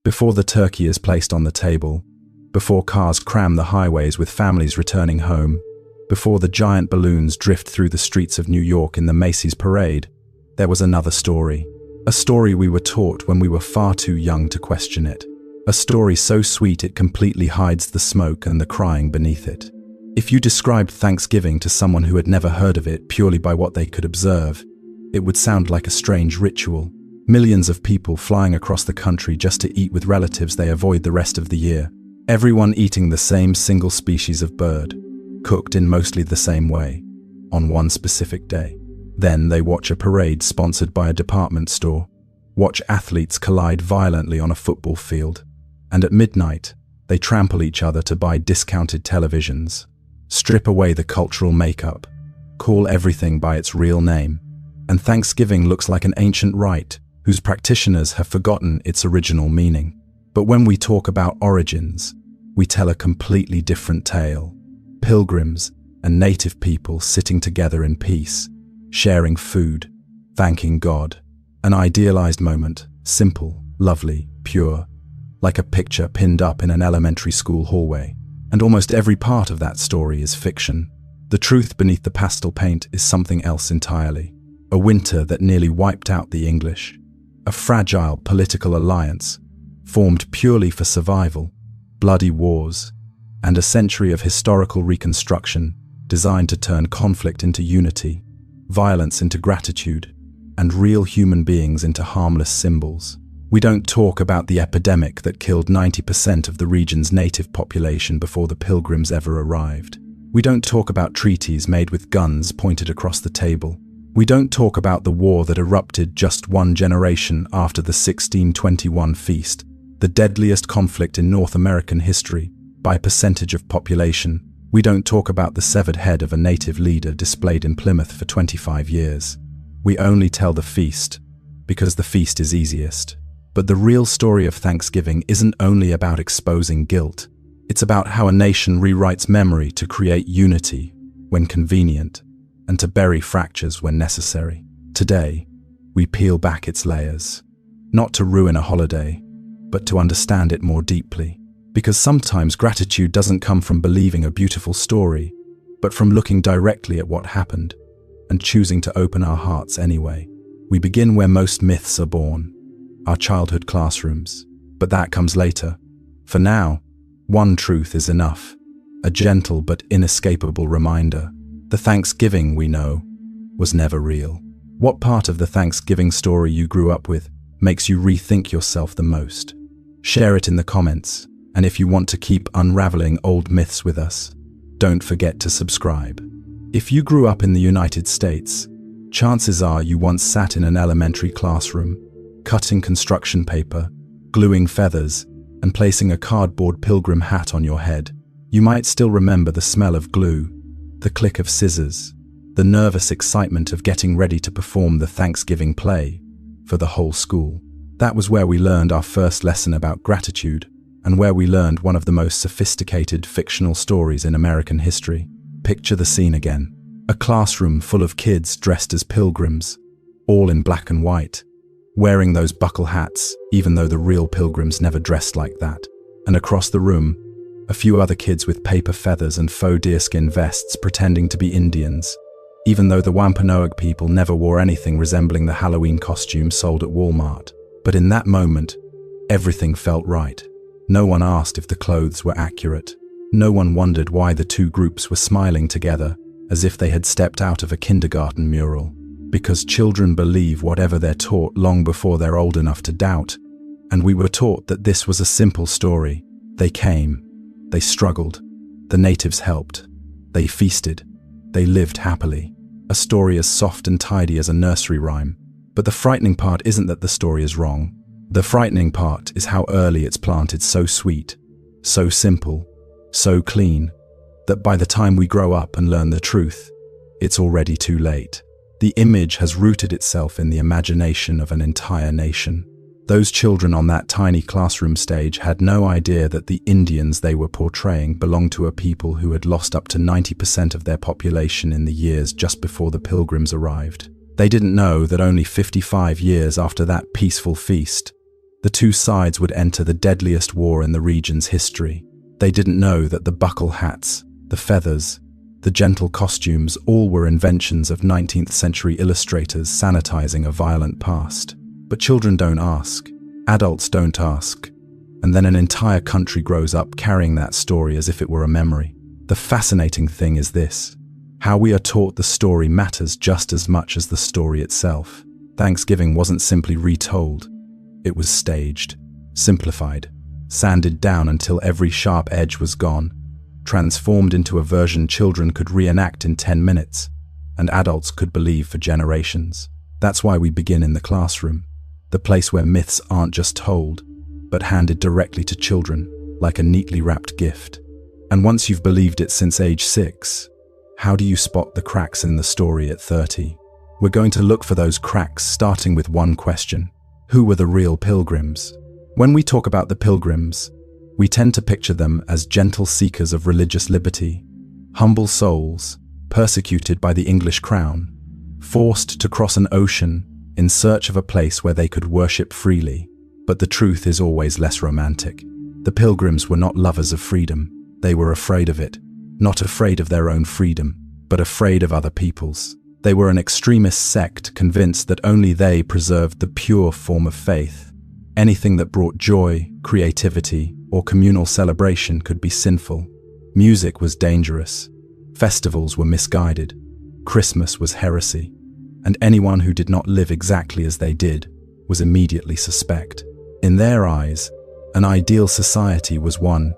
Before the turkey is placed on the table, before cars cram the highways with families returning home, before the giant balloons drift through the streets of New York in the Macy's parade, there was another story. A story we were taught when we were far too young to question it. A story so sweet it completely hides the smoke and the crying beneath it. If you described Thanksgiving to someone who had never heard of it purely by what they could observe, it would sound like a strange ritual. Millions of people flying across the country just to eat with relatives they avoid the rest of the year. Everyone eating the same single species of bird, cooked in mostly the same way, on one specific day. Then they watch a parade sponsored by a department store, watch athletes collide violently on a football field, and at midnight, they trample each other to buy discounted televisions, strip away the cultural makeup, call everything by its real name. And Thanksgiving looks like an ancient rite whose practitioners have forgotten its original meaning. But when we talk about origins, we tell a completely different tale. Pilgrims and native people sitting together in peace, sharing food, thanking God. An idealized moment, simple, lovely, pure, like a picture pinned up in an elementary school hallway. And almost every part of that story is fiction. The truth beneath the pastel paint is something else entirely. A winter that nearly wiped out the English. A fragile political alliance, formed purely for survival, bloody wars, and a century of historical reconstruction designed to turn conflict into unity, violence into gratitude, and real human beings into harmless symbols. We don't talk about the epidemic that killed 90% of the region's native population before the Pilgrims ever arrived. We don't talk about treaties made with guns pointed across the table. We don't talk about the war that erupted just one generation after the 1621 feast, the deadliest conflict in North American history by percentage of population. We don't talk about the severed head of a native leader displayed in Plymouth for 25 years. We only tell the feast because the feast is easiest. But the real story of Thanksgiving isn't only about exposing guilt. It's about how a nation rewrites memory to create unity when convenient, and to bury fractures when necessary. Today, we peel back its layers, not to ruin a holiday, but to understand it more deeply. Because sometimes gratitude doesn't come from believing a beautiful story, but from looking directly at what happened and choosing to open our hearts anyway. We begin where most myths are born, our childhood classrooms, but that comes later. For now, one truth is enough, a gentle but inescapable reminder. The Thanksgiving we know was never real. What part of the Thanksgiving story you grew up with makes you rethink yourself the most? Share it in the comments, and if you want to keep unraveling old myths with us, don't forget to subscribe. If you grew up in the United States, chances are you once sat in an elementary classroom, cutting construction paper, gluing feathers, and placing a cardboard pilgrim hat on your head. You might still remember the smell of glue, the click of scissors, the nervous excitement of getting ready to perform the Thanksgiving play for the whole school. That was where we learned our first lesson about gratitude, and where we learned one of the most sophisticated fictional stories in American history. Picture the scene again. A classroom full of kids dressed as pilgrims, all in black and white, wearing those buckle hats, even though the real pilgrims never dressed like that. And across the room, a few other kids with paper feathers and faux deerskin vests pretending to be Indians, even though the Wampanoag people never wore anything resembling the Halloween costumes sold at Walmart. But in that moment, everything felt right. No one asked if the clothes were accurate. No one wondered why the two groups were smiling together, as if they had stepped out of a kindergarten mural. Because children believe whatever they're taught long before they're old enough to doubt. And we were taught that this was a simple story. They came. They struggled. The natives helped. They feasted. They lived happily. A story as soft and tidy as a nursery rhyme. But the frightening part isn't that the story is wrong. The frightening part is how early it's planted so sweet, so simple, so clean, that by the time we grow up and learn the truth, it's already too late. The image has rooted itself in the imagination of an entire nation. Those children on that tiny classroom stage had no idea that the Indians they were portraying belonged to a people who had lost up to 90% of their population in the years just before the Pilgrims arrived. They didn't know that only 55 years after that peaceful feast, The two sides would enter the deadliest war in the region's history. They didn't know that the buckle hats, the feathers, the gentle costumes all were inventions of 19th century illustrators sanitizing a violent past. But children don't ask. Adults don't ask. And then an entire country grows up carrying that story as if it were a memory. The fascinating thing is this: how we are taught the story matters just as much as the story itself. Thanksgiving wasn't simply retold. It was staged, simplified, sanded down until every sharp edge was gone, transformed into a version children could reenact in 10 minutes, and adults could believe for generations. That's why we begin in the classroom, the place where myths aren't just told, but handed directly to children, like a neatly wrapped gift. And once you've believed it since age 6, how do you spot the cracks in the story at 30? We're going to look for those cracks, starting with one question: who were the real Pilgrims? When we talk about the Pilgrims, we tend to picture them as gentle seekers of religious liberty, humble souls, persecuted by the English crown, forced to cross an ocean in search of a place where they could worship freely. But the truth is always less romantic. The Pilgrims were not lovers of freedom. They were afraid of it, not afraid of their own freedom, but afraid of other people's. They were an extremist sect convinced that only they preserved the pure form of faith. Anything that brought joy, creativity, or communal celebration could be sinful. Music was dangerous. Festivals were misguided. Christmas was heresy. And anyone who did not live exactly as they did was immediately suspect. In their eyes, an ideal society was one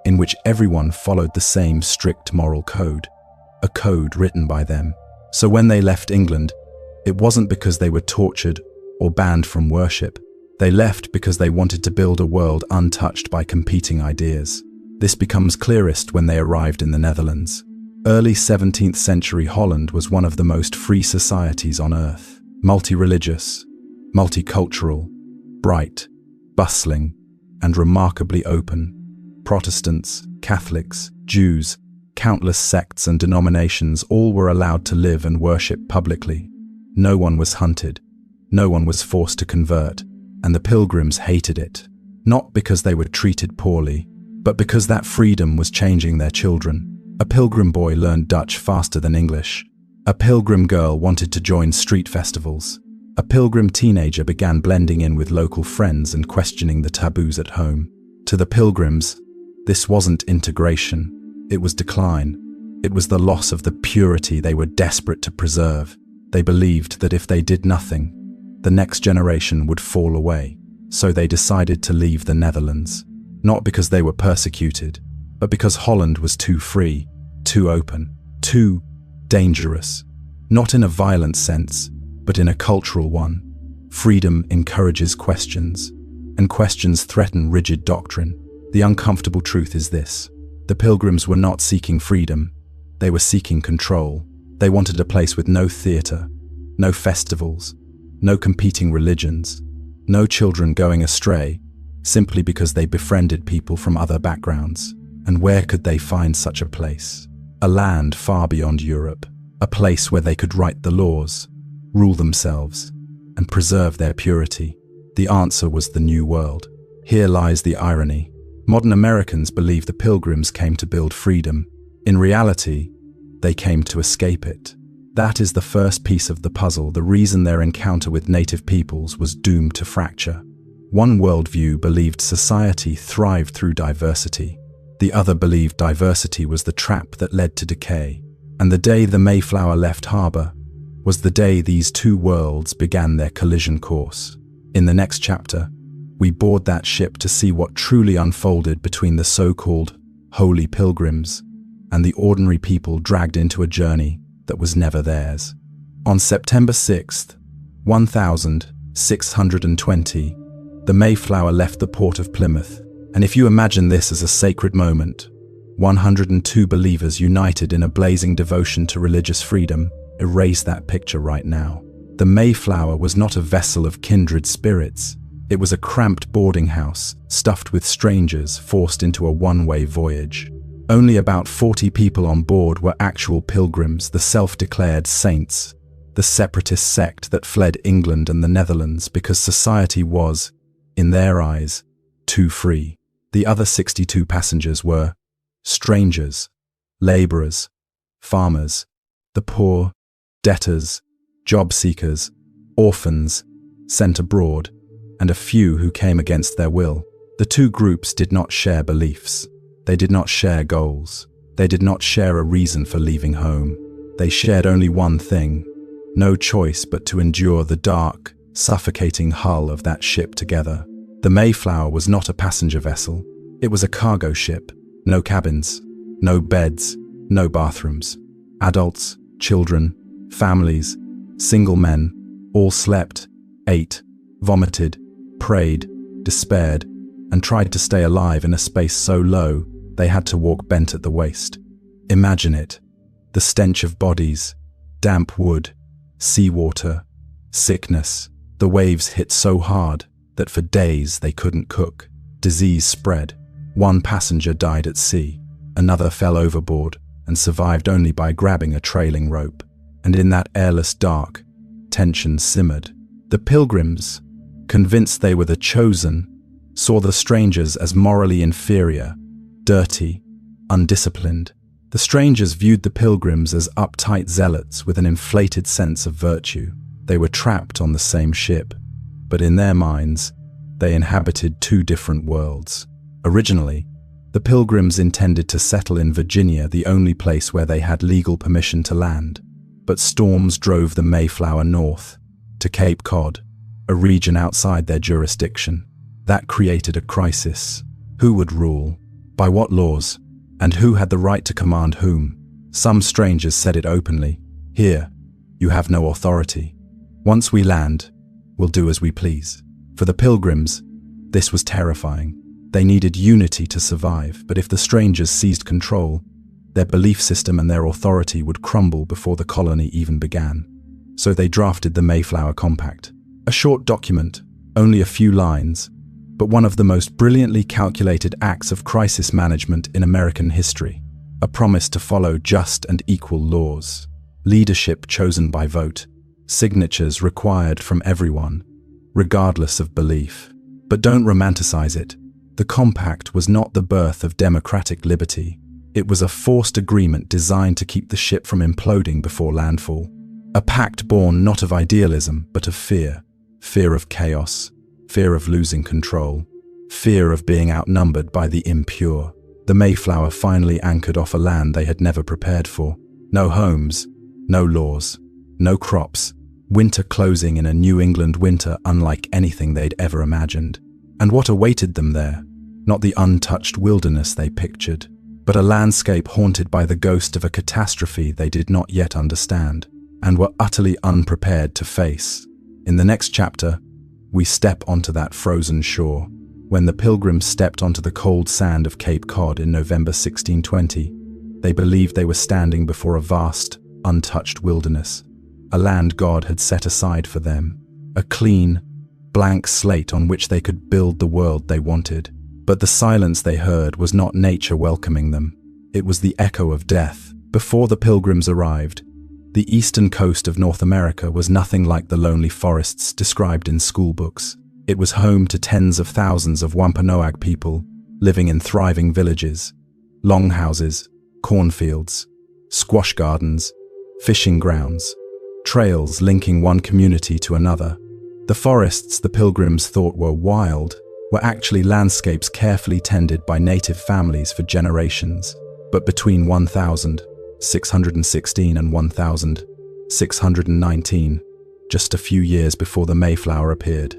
in which everyone followed the same strict moral code, a code written by them. So when they left England, it wasn't because they were tortured or banned from worship. They left because they wanted to build a world untouched by competing ideas. This becomes clearest when they arrived in the Netherlands. Early 17th century Holland was one of the most free societies on earth. Multi-religious, multicultural, bright, bustling, and remarkably open. Protestants, Catholics, Jews, countless sects and denominations all were allowed to live and worship publicly. No one was hunted. No one was forced to convert. And the Pilgrims hated it. Not because they were treated poorly, but because that freedom was changing their children. A Pilgrim boy learned Dutch faster than English. A Pilgrim girl wanted to join street festivals. A Pilgrim teenager began blending in with local friends and questioning the taboos at home. To the Pilgrims, this wasn't integration. It was decline. It was the loss of the purity they were desperate to preserve. They believed that if they did nothing, the next generation would fall away. So they decided to leave the Netherlands. Not because they were persecuted, but because Holland was too free, too open, too dangerous. Not in a violent sense, but in a cultural one. Freedom encourages questions, and questions threaten rigid doctrine. The uncomfortable truth is this: the Pilgrims were not seeking freedom, they were seeking control. They wanted a place with no theatre, no festivals, no competing religions, no children going astray, simply because they befriended people from other backgrounds. And where could they find such a place? A land far beyond Europe, a place where they could write the laws, rule themselves, and preserve their purity. The answer was the New World. Here lies the irony. Modern Americans believe the Pilgrims came to build freedom. In reality, they came to escape it. That is the first piece of the puzzle, the reason their encounter with native peoples was doomed to fracture. One worldview believed society thrived through diversity. The other believed diversity was the trap that led to decay. And the day the Mayflower left harbor was the day these two worlds began their collision course. In the next chapter, we board that ship to see what truly unfolded between the so-called holy Pilgrims and the ordinary people dragged into a journey that was never theirs. On September 6th, 1620, the Mayflower left the port of Plymouth. And if you imagine this as a sacred moment, 102 believers united in a blazing devotion to religious freedom, erase that picture right now. The Mayflower was not a vessel of kindred spirits. It was a cramped boarding house, stuffed with strangers forced into a one-way voyage. Only about 40 people on board were actual pilgrims, the self-declared saints, the separatist sect that fled England and the Netherlands because society was, In their eyes, too free. The other 62 passengers were strangers, laborers, farmers, the poor, debtors, job seekers, orphans, sent abroad, and a few who came against their will. The two groups did not share beliefs. They did not share goals. They did not share a reason for leaving home. They shared only one thing: no choice but to endure the dark, suffocating hull of that ship together. The Mayflower was not a passenger vessel. It was a cargo ship. No cabins, no beds, no bathrooms. Adults, children, families, single men, all slept, ate, vomited, prayed, despaired, and tried to stay alive in a space so low they had to walk bent at the waist. Imagine it: the stench of bodies, damp wood, seawater, sickness. The waves hit so hard that for days they couldn't cook. Disease spread. One passenger died at sea. Another fell overboard and survived only by grabbing a trailing rope. And in that airless dark, tension simmered. The Pilgrims, convinced they were the chosen, saw the strangers as morally inferior, dirty, undisciplined. The strangers viewed the Pilgrims as uptight zealots with an inflated sense of virtue. They were trapped on the same ship, but in their minds, they inhabited two different worlds. Originally, the Pilgrims intended to settle in Virginia, the only place where they had legal permission to land. But storms drove the Mayflower north, to Cape Cod, a region outside their jurisdiction. That created a crisis. Who would rule? By what laws? And who had the right to command whom? Some strangers said it openly: "Here, you have no authority. Once we land, we'll do as we please." For the Pilgrims, this was terrifying. They needed unity to survive, but if the strangers seized control, their belief system and their authority would crumble before the colony even began. So they drafted the Mayflower Compact, a short document, only a few lines, but one of the most brilliantly calculated acts of crisis management in American history. A promise to follow just and equal laws, leadership chosen by vote, signatures required from everyone, regardless of belief. But don't romanticize it. The compact was not the birth of democratic liberty. It was a forced agreement designed to keep the ship from imploding before landfall. A pact born not of idealism, but of fear. Fear of chaos, fear of losing control, fear of being outnumbered by the impure. The Mayflower finally anchored off a land they had never prepared for. No homes, no laws, no crops. Winter closing in a New England winter unlike anything they'd ever imagined. And what awaited them there? Not the untouched wilderness they pictured, but a landscape haunted by the ghost of a catastrophe they did not yet understand, and were utterly unprepared to face. In the next chapter, we step onto that frozen shore. When the Pilgrims stepped onto the cold sand of Cape Cod in November 1620, they believed they were standing before a vast, untouched wilderness, a land God had set aside for them, a clean, blank slate on which they could build the world they wanted. But the silence they heard was not nature welcoming them. It was the echo of death. Before the Pilgrims arrived, the eastern coast of North America was nothing like the lonely forests described in school books. It was home to tens of thousands of Wampanoag people living in thriving villages, longhouses, cornfields, squash gardens, fishing grounds, trails linking one community to another. The forests the Pilgrims thought were wild were actually landscapes carefully tended by native families for generations. But between 1616 and 1619, just a few years before the Mayflower appeared,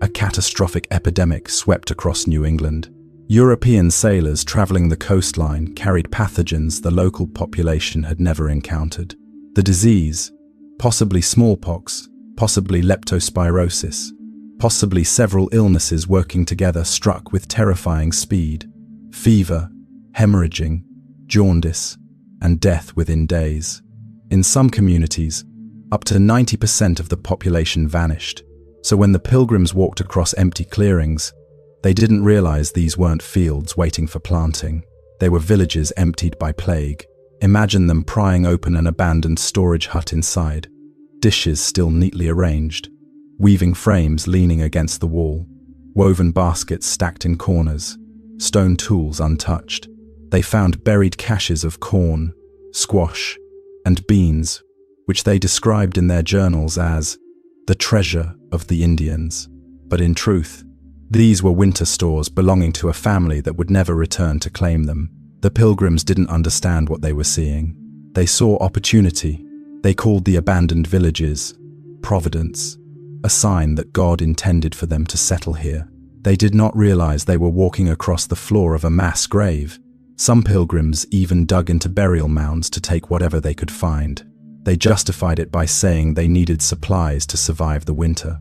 a catastrophic epidemic swept across New England. European sailors traveling the coastline carried pathogens the local population had never encountered. The disease, possibly smallpox, possibly leptospirosis, possibly several illnesses working together, struck with terrifying speed. Fever, hemorrhaging, jaundice, and death within days. In some communities, up to 90% of the population vanished. So when the Pilgrims walked across empty clearings, they didn't realize these weren't fields waiting for planting. They were villages emptied by plague. Imagine them prying open an abandoned storage hut inside, dishes still neatly arranged, weaving frames leaning against the wall, woven baskets stacked in corners, stone tools untouched. They found buried caches of corn, squash, and beans, which they described in their journals as the treasure of the Indians. But in truth, these were winter stores belonging to a family that would never return to claim them. The Pilgrims didn't understand what they were seeing. They saw opportunity. They called the abandoned villages providence, a sign that God intended for them to settle here. They did not realize they were walking across the floor of a mass grave. Some pilgrims even dug into burial mounds to take whatever they could find. They justified it by saying they needed supplies to survive the winter.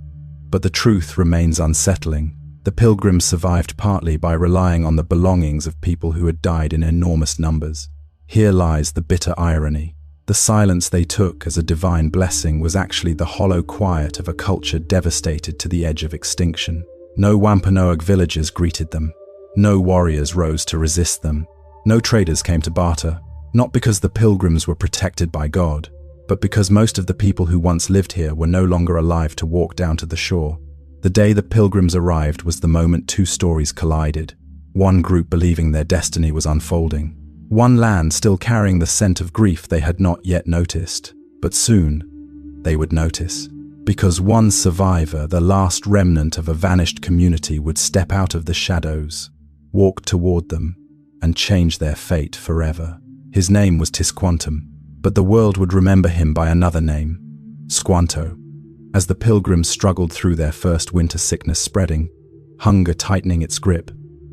But the truth remains unsettling. The Pilgrims survived partly by relying on the belongings of people who had died in enormous numbers. Here lies the bitter irony. The silence they took as a divine blessing was actually the hollow quiet of a culture devastated to the edge of extinction. No Wampanoag villagers greeted them. No warriors rose to resist them. No traders came to barter, not because the Pilgrims were protected by God, but because most of the people who once lived here were no longer alive to walk down to the shore. The day the Pilgrims arrived was the moment two stories collided. One group believing their destiny was unfolding. One land still carrying the scent of grief they had not yet noticed. But soon, they would notice. Because one survivor, the last remnant of a vanished community, would step out of the shadows, walk toward them, and change their fate forever. His name was Squanto, but the world would remember him by another name, Squanto. As the Pilgrims struggled through their first winter, sickness spreading, hunger tightening its grip,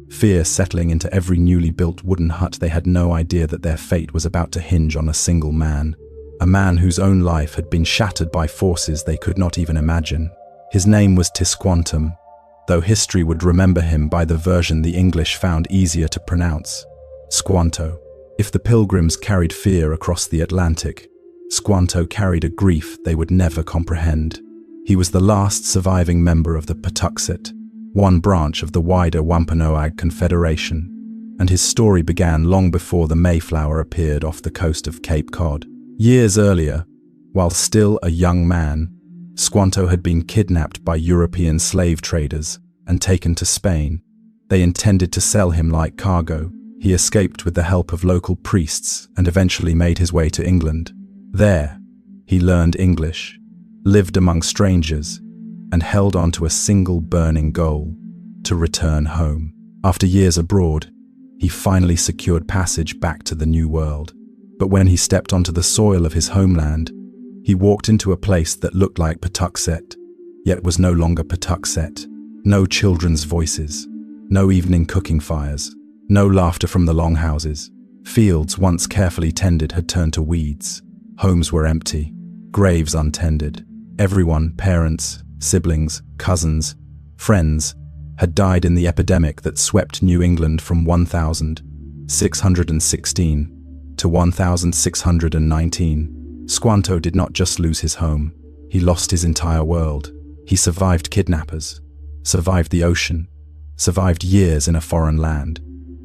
fear settling into every newly built wooden hut, they had no idea that their fate was about to hinge on a single man, a man whose own life had been shattered by forces they could not even imagine. His name was Squanto, though history would remember him by the version the English found easier to pronounce, Squanto. If the Pilgrims carried fear across the Atlantic, Squanto carried a grief they would never comprehend. He was the last surviving member of the Patuxet, one branch of the wider Wampanoag Confederation, and his story began long before the Mayflower appeared off the coast of Cape Cod. Years earlier, while still a young man, Squanto had been kidnapped by European slave traders and taken to Spain. They intended to sell him like cargo. He escaped with the help of local priests and eventually made his way to England. There, he learned English, lived among strangers, and held on to a single burning goal: to return home. After years abroad, he finally secured passage back to the New World. But when he stepped onto the soil of his homeland, he walked into a place that looked like Patuxet, yet was no longer Patuxet. No children's voices, no evening cooking fires, no laughter from the longhouses. Fields once carefully tended had turned to weeds. Homes were empty, graves untended. Everyone, parents, siblings, cousins, friends, had died in the epidemic that swept New England from 1616 to 1619. Squanto did not just lose his home, he lost his entire world. He survived kidnappers, survived the ocean, survived years in a foreign land,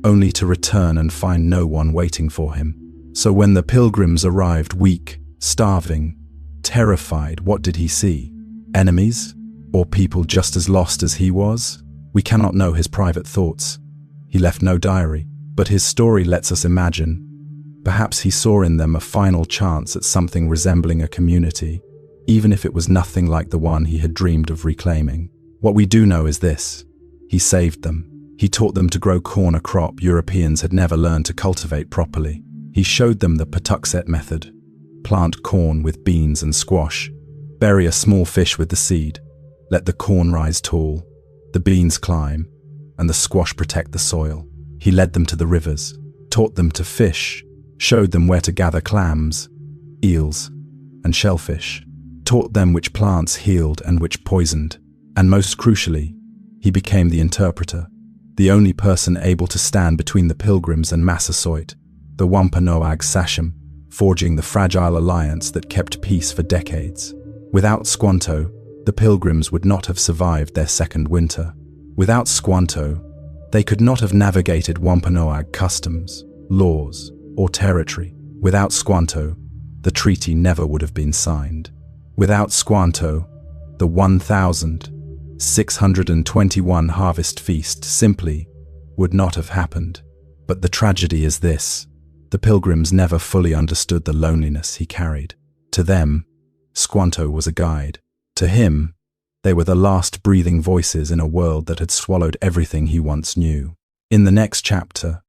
only to return and find no one waiting for him. So when the Pilgrims arrived, weak, starving, terrified, what did he see? Enemies? Or people just as lost as he was? We cannot know his private thoughts. He left no diary, but his story lets us imagine. Perhaps he saw in them a final chance at something resembling a community, even if it was nothing like the one he had dreamed of reclaiming. What we do know is this: he saved them. He taught them to grow corn, a crop Europeans had never learned to cultivate properly. He showed them the Patuxet method: plant corn with beans and squash, bury a small fish with the seed, let the corn rise tall, the beans climb, and the squash protect the soil. He led them to the rivers, taught them to fish, showed them where to gather clams, eels, and shellfish, taught them which plants healed and which poisoned, and most crucially, he became the interpreter, the only person able to stand between the Pilgrims and Massasoit, the Wampanoag Sachem, forging the fragile alliance that kept peace for decades. Without Squanto, the Pilgrims would not have survived their second winter. Without Squanto, they could not have navigated Wampanoag customs, laws, or territory. Without Squanto, the treaty never would have been signed. Without Squanto, the 1,000, 621 harvest feast simply would not have happened. But the tragedy is this: the Pilgrims never fully understood the loneliness he carried. To them, Squanto was a guide. To him, they were the last breathing voices in a world that had swallowed everything he once knew. In the next chapter,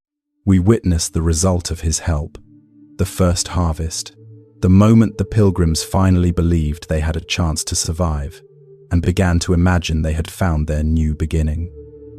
we witness the result of his help, the first harvest, the moment the Pilgrims finally believed they had a chance to survive and began to imagine they had found their new beginning.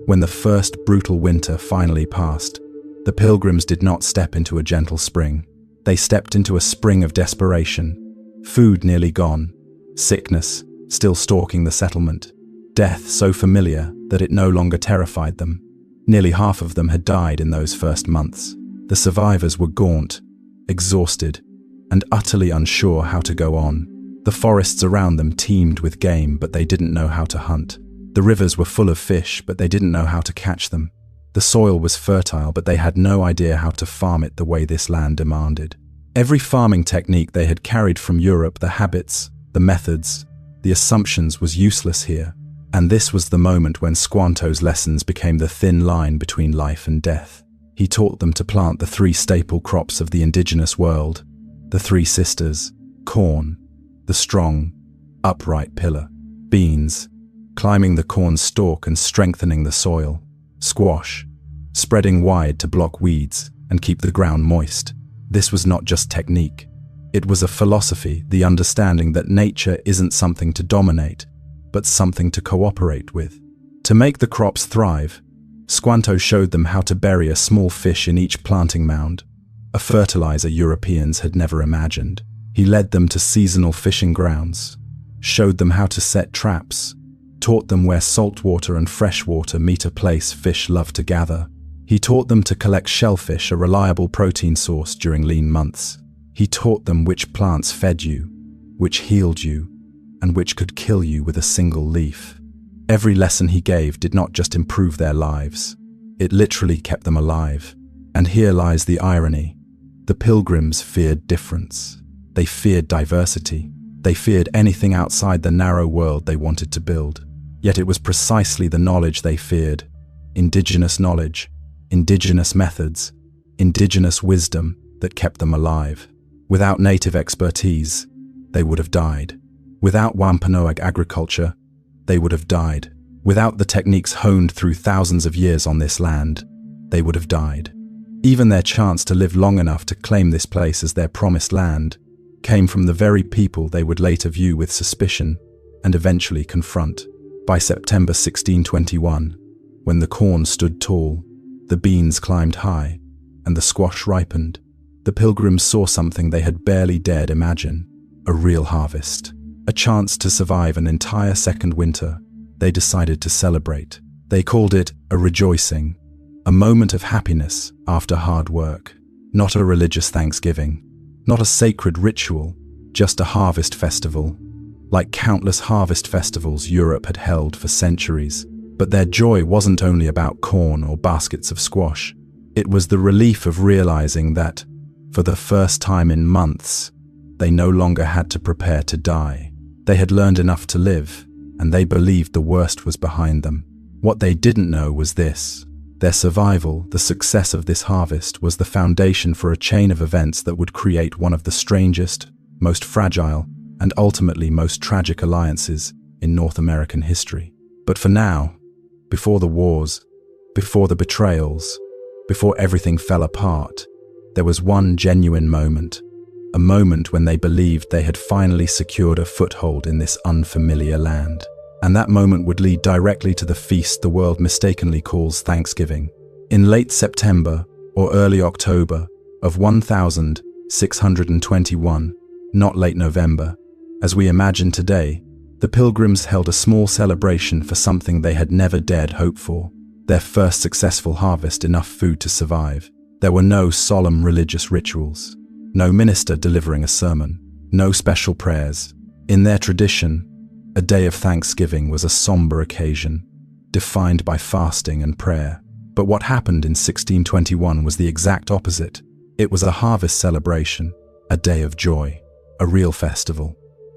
When the first brutal winter finally passed, the Pilgrims did not step into a gentle spring. They stepped into a spring of desperation. Food nearly gone, sickness still stalking the settlement, death so familiar that it no longer terrified them. Nearly half of them had died in those first months. The survivors were gaunt, exhausted, and utterly unsure how to go on. The forests around them teemed with game, but they didn't know how to hunt. The rivers were full of fish, but they didn't know how to catch them. The soil was fertile, but they had no idea how to farm it the way this land demanded. Every farming technique they had carried from Europe, the habits, the methods, the assumptions, was useless here. And this was the moment when Squanto's lessons became the thin line between life and death. He taught them to plant the three staple crops of the indigenous world, the three sisters: corn, the strong, upright pillar; beans, climbing the corn stalk and strengthening the soil; squash, spreading wide to block weeds and keep the ground moist. This was not just technique. It was a philosophy, the understanding that nature isn't something to dominate, but something to cooperate with. To make the crops thrive, Squanto showed them how to bury a small fish in each planting mound, a fertilizer Europeans had never imagined. He led them to seasonal fishing grounds, showed them how to set traps, taught them where saltwater and freshwater meet, a place fish love to gather. He taught them to collect shellfish, a reliable protein source during lean months. He taught them which plants fed you, which healed you, and which could kill you with a single leaf. Every lesson he gave did not just improve their lives, it literally kept them alive. And here lies the irony. The Pilgrims feared difference. They feared diversity. They feared anything outside the narrow world they wanted to build. Yet it was precisely the knowledge they feared: indigenous knowledge, indigenous methods, indigenous wisdom, that kept them alive. Without native expertise, they would have died. Without Wampanoag agriculture, they would have died. Without the techniques honed through thousands of years on this land, they would have died. Even their chance to live long enough to claim this place as their promised land came from the very people they would later view with suspicion and eventually confront. By September 1621, when the corn stood tall, the beans climbed high, and the squash ripened, the Pilgrims saw something they had barely dared imagine: a real harvest. A chance to survive an entire second winter. They decided to celebrate. They called it a rejoicing, a moment of happiness after hard work. Not a religious thanksgiving, not a sacred ritual, just a harvest festival, like countless harvest festivals Europe had held for centuries. But their joy wasn't only about corn or baskets of squash. It was the relief of realizing that, for the first time in months, they no longer had to prepare to die. They had learned enough to live, and they believed the worst was behind them. What they didn't know was this: their survival, the success of this harvest, was the foundation for a chain of events that would create one of the strangest, most fragile, and ultimately most tragic alliances in North American history. But for now, before the wars, before the betrayals, before everything fell apart, there was one genuine moment. A moment when they believed they had finally secured a foothold in this unfamiliar land. And that moment would lead directly to the feast the world mistakenly calls Thanksgiving. In late September or early October of 1621, not late November, as we imagine today, the Pilgrims held a small celebration for something they had never dared hope for: their first successful harvest, enough food to survive. There were no solemn religious rituals, no minister delivering a sermon, no special prayers. In their tradition, a day of Thanksgiving was a somber occasion, defined by fasting and prayer. But what happened in 1621 was the exact opposite. It was a harvest celebration, a day of joy, a real festival.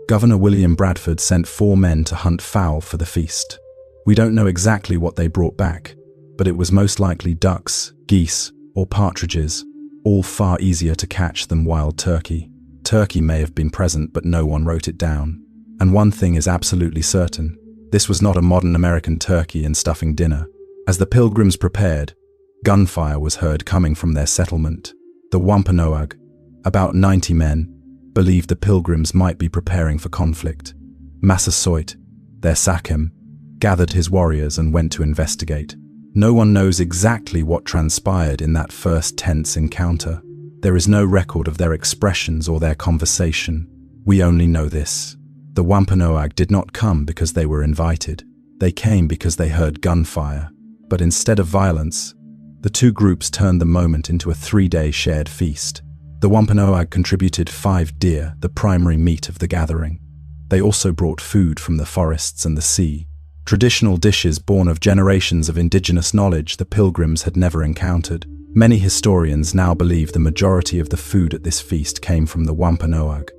Governor William Bradford sent 4 men to hunt fowl for the feast. We don't know exactly what they brought back, but it was most likely ducks, geese, or partridges, all far easier to catch than wild turkey. Turkey may have been present, but no one wrote it down. And one thing is absolutely certain: this was not a modern American turkey and stuffing dinner. As the Pilgrims prepared, gunfire was heard coming from their settlement. The Wampanoag, about 90 men, believed the Pilgrims might be preparing for conflict. Massasoit, their sachem, gathered his warriors and went to investigate. No one knows exactly what transpired in that first tense encounter. There is no record of their expressions or their conversation. We only know this: the Wampanoag did not come because they were invited. They came because they heard gunfire. But instead of violence, the two groups turned the moment into a 3-day shared feast. The Wampanoag contributed 5 deer, the primary meat of the gathering. They also brought food from the forests and the sea, traditional dishes born of generations of indigenous knowledge the Pilgrims had never encountered. Many historians now believe the majority of the food at this feast came from the Wampanoag,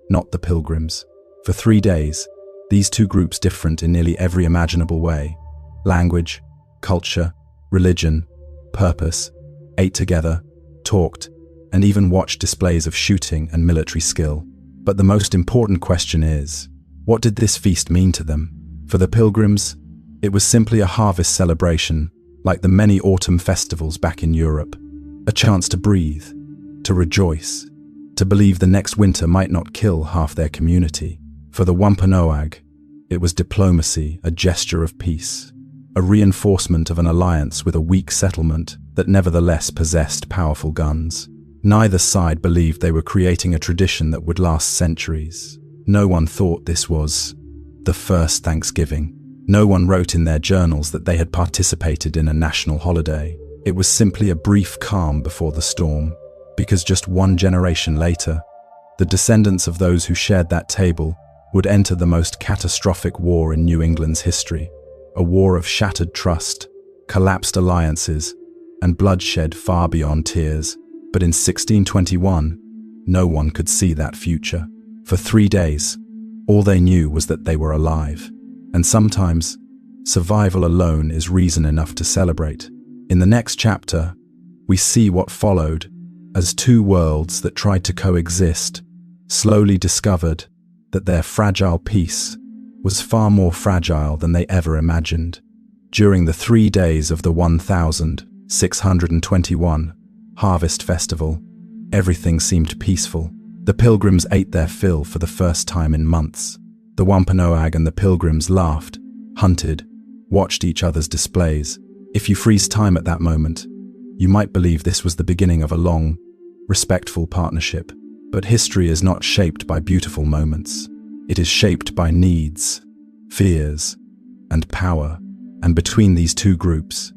not the Pilgrims. For 3 days, these two groups different in nearly every imaginable way: language, culture, religion, purpose, ate together, talked, and even watched displays of shooting and military skill. But the most important question is, what did this feast mean to them? For the Pilgrims, it was simply a harvest celebration, like the many autumn festivals back in Europe. A chance to breathe, to rejoice, to believe the next winter might not kill half their community. For the Wampanoag, it was diplomacy, a gesture of peace, a reinforcement of an alliance with a weak settlement that nevertheless possessed powerful guns. Neither side believed they were creating a tradition that would last centuries. No one thought this was the first Thanksgiving. No one wrote in their journals that they had participated in a national holiday. It was simply a brief calm before the storm, because just 1 generation later, the descendants of those who shared that table would enter the most catastrophic war in New England's history. A war of shattered trust, collapsed alliances, and bloodshed far beyond tears. But in 1621, no one could see that future. For 3 days, all they knew was that they were alive. And sometimes, survival alone is reason enough to celebrate. In the next chapter, we see what followed as two worlds that tried to coexist slowly discovered that their fragile peace was far more fragile than they ever imagined. During the 3 days of the 1621 Harvest Festival, everything seemed peaceful. The Pilgrims ate their fill for the first time in months. The Wampanoag and the Pilgrims laughed, hunted, watched each other's displays. If you freeze time at that moment, you might believe this was the beginning of a long, respectful partnership. But history is not shaped by beautiful moments. It is shaped by needs, fears, and power. And between these two groups,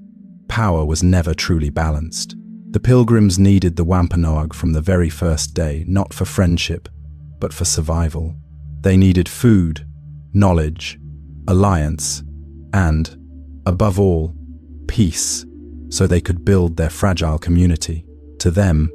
power was never truly balanced. The Pilgrims needed the Wampanoag from the very first day, not for friendship, but for survival. They needed food, knowledge, alliance, and, above all, peace, so they could build their fragile community. To them,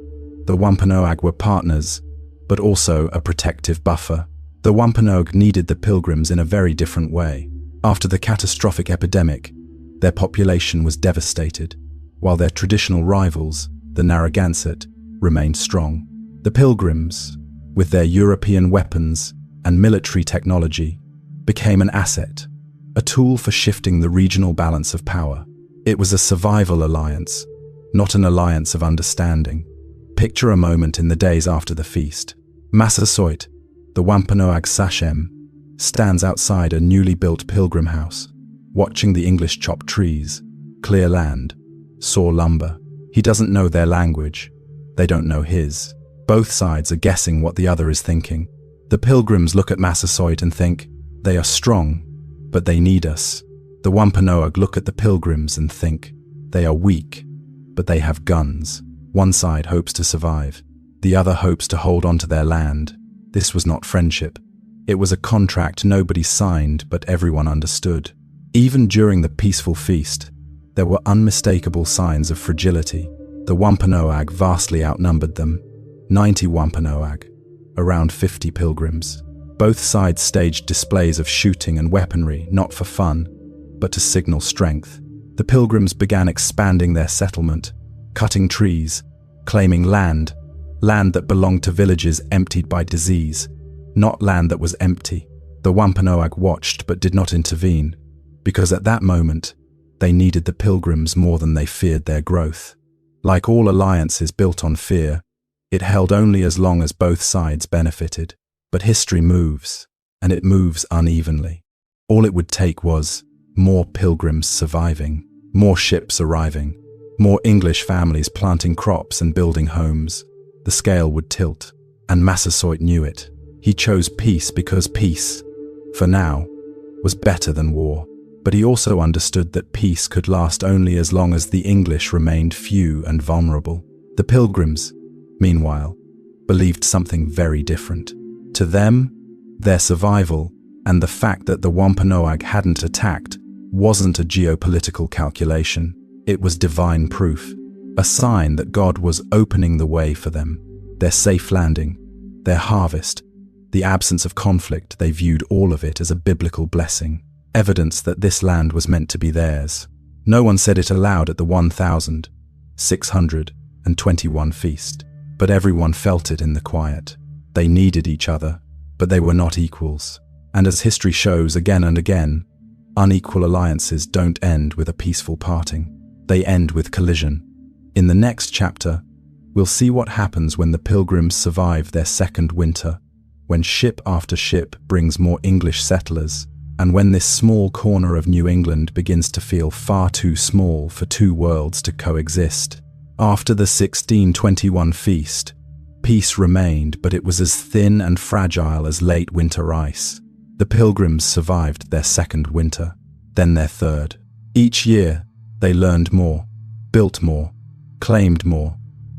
the Wampanoag were partners, but also a protective buffer. The Wampanoag needed the Pilgrims in a very different way. After the catastrophic epidemic, their population was devastated, while their traditional rivals, the Narragansett, remained strong. The Pilgrims, with their European weapons and military technology, became an asset, a tool for shifting the regional balance of power. It was a survival alliance, not an alliance of understanding. Picture a moment in the days after the feast. Massasoit, the Wampanoag sachem, stands outside a newly built pilgrim house, watching the English chop trees, clear land, saw lumber. He doesn't know their language. They don't know his. Both sides are guessing what the other is thinking. The Pilgrims look at Massasoit and think, they are strong, but they need us. The Wampanoag look at the Pilgrims and think, they are weak, but they have guns. One side hopes to survive. The other hopes to hold on to their land. This was not friendship. It was a contract nobody signed, but everyone understood. Even during the peaceful feast, there were unmistakable signs of fragility. The Wampanoag vastly outnumbered them. 90 Wampanoag, around 50 Pilgrims. Both sides staged displays of shooting and weaponry, not for fun, but to signal strength. The Pilgrims began expanding their settlement, cutting trees, claiming land that belonged to villages emptied by disease, not land that was empty. The Wampanoag watched but did not intervene, because at that moment, they needed the Pilgrims more than they feared their growth. Like all alliances built on fear, it held only as long as both sides benefited. But history moves, and it moves unevenly. All it would take was more Pilgrims surviving, more ships arriving, more English families planting crops and building homes. The scale would tilt, and Massasoit knew it. He chose peace because peace, for now, was better than war. But he also understood that peace could last only as long as the English remained few and vulnerable. The Pilgrims, meanwhile, believed something very different. To them, their survival and the fact that the Wampanoag hadn't attacked wasn't a geopolitical calculation. It was divine proof, a sign that God was opening the way for them. Their safe landing, their harvest, the absence of conflict, they viewed all of it as a biblical blessing, evidence that this land was meant to be theirs. No one said it aloud at the 1,621 feast, but everyone felt it in the quiet. They needed each other, but they were not equals. And as history shows again and again, unequal alliances don't end with a peaceful parting. They end with collision. In the next chapter, we'll see what happens when the Pilgrims survive their second winter, when ship after ship brings more English settlers, and when this small corner of New England begins to feel far too small for two worlds to coexist. After the 1621 feast, peace remained, but it was as thin and fragile as late winter ice. The Pilgrims survived their second winter, then their third. Each year, they learned more, built more, claimed more,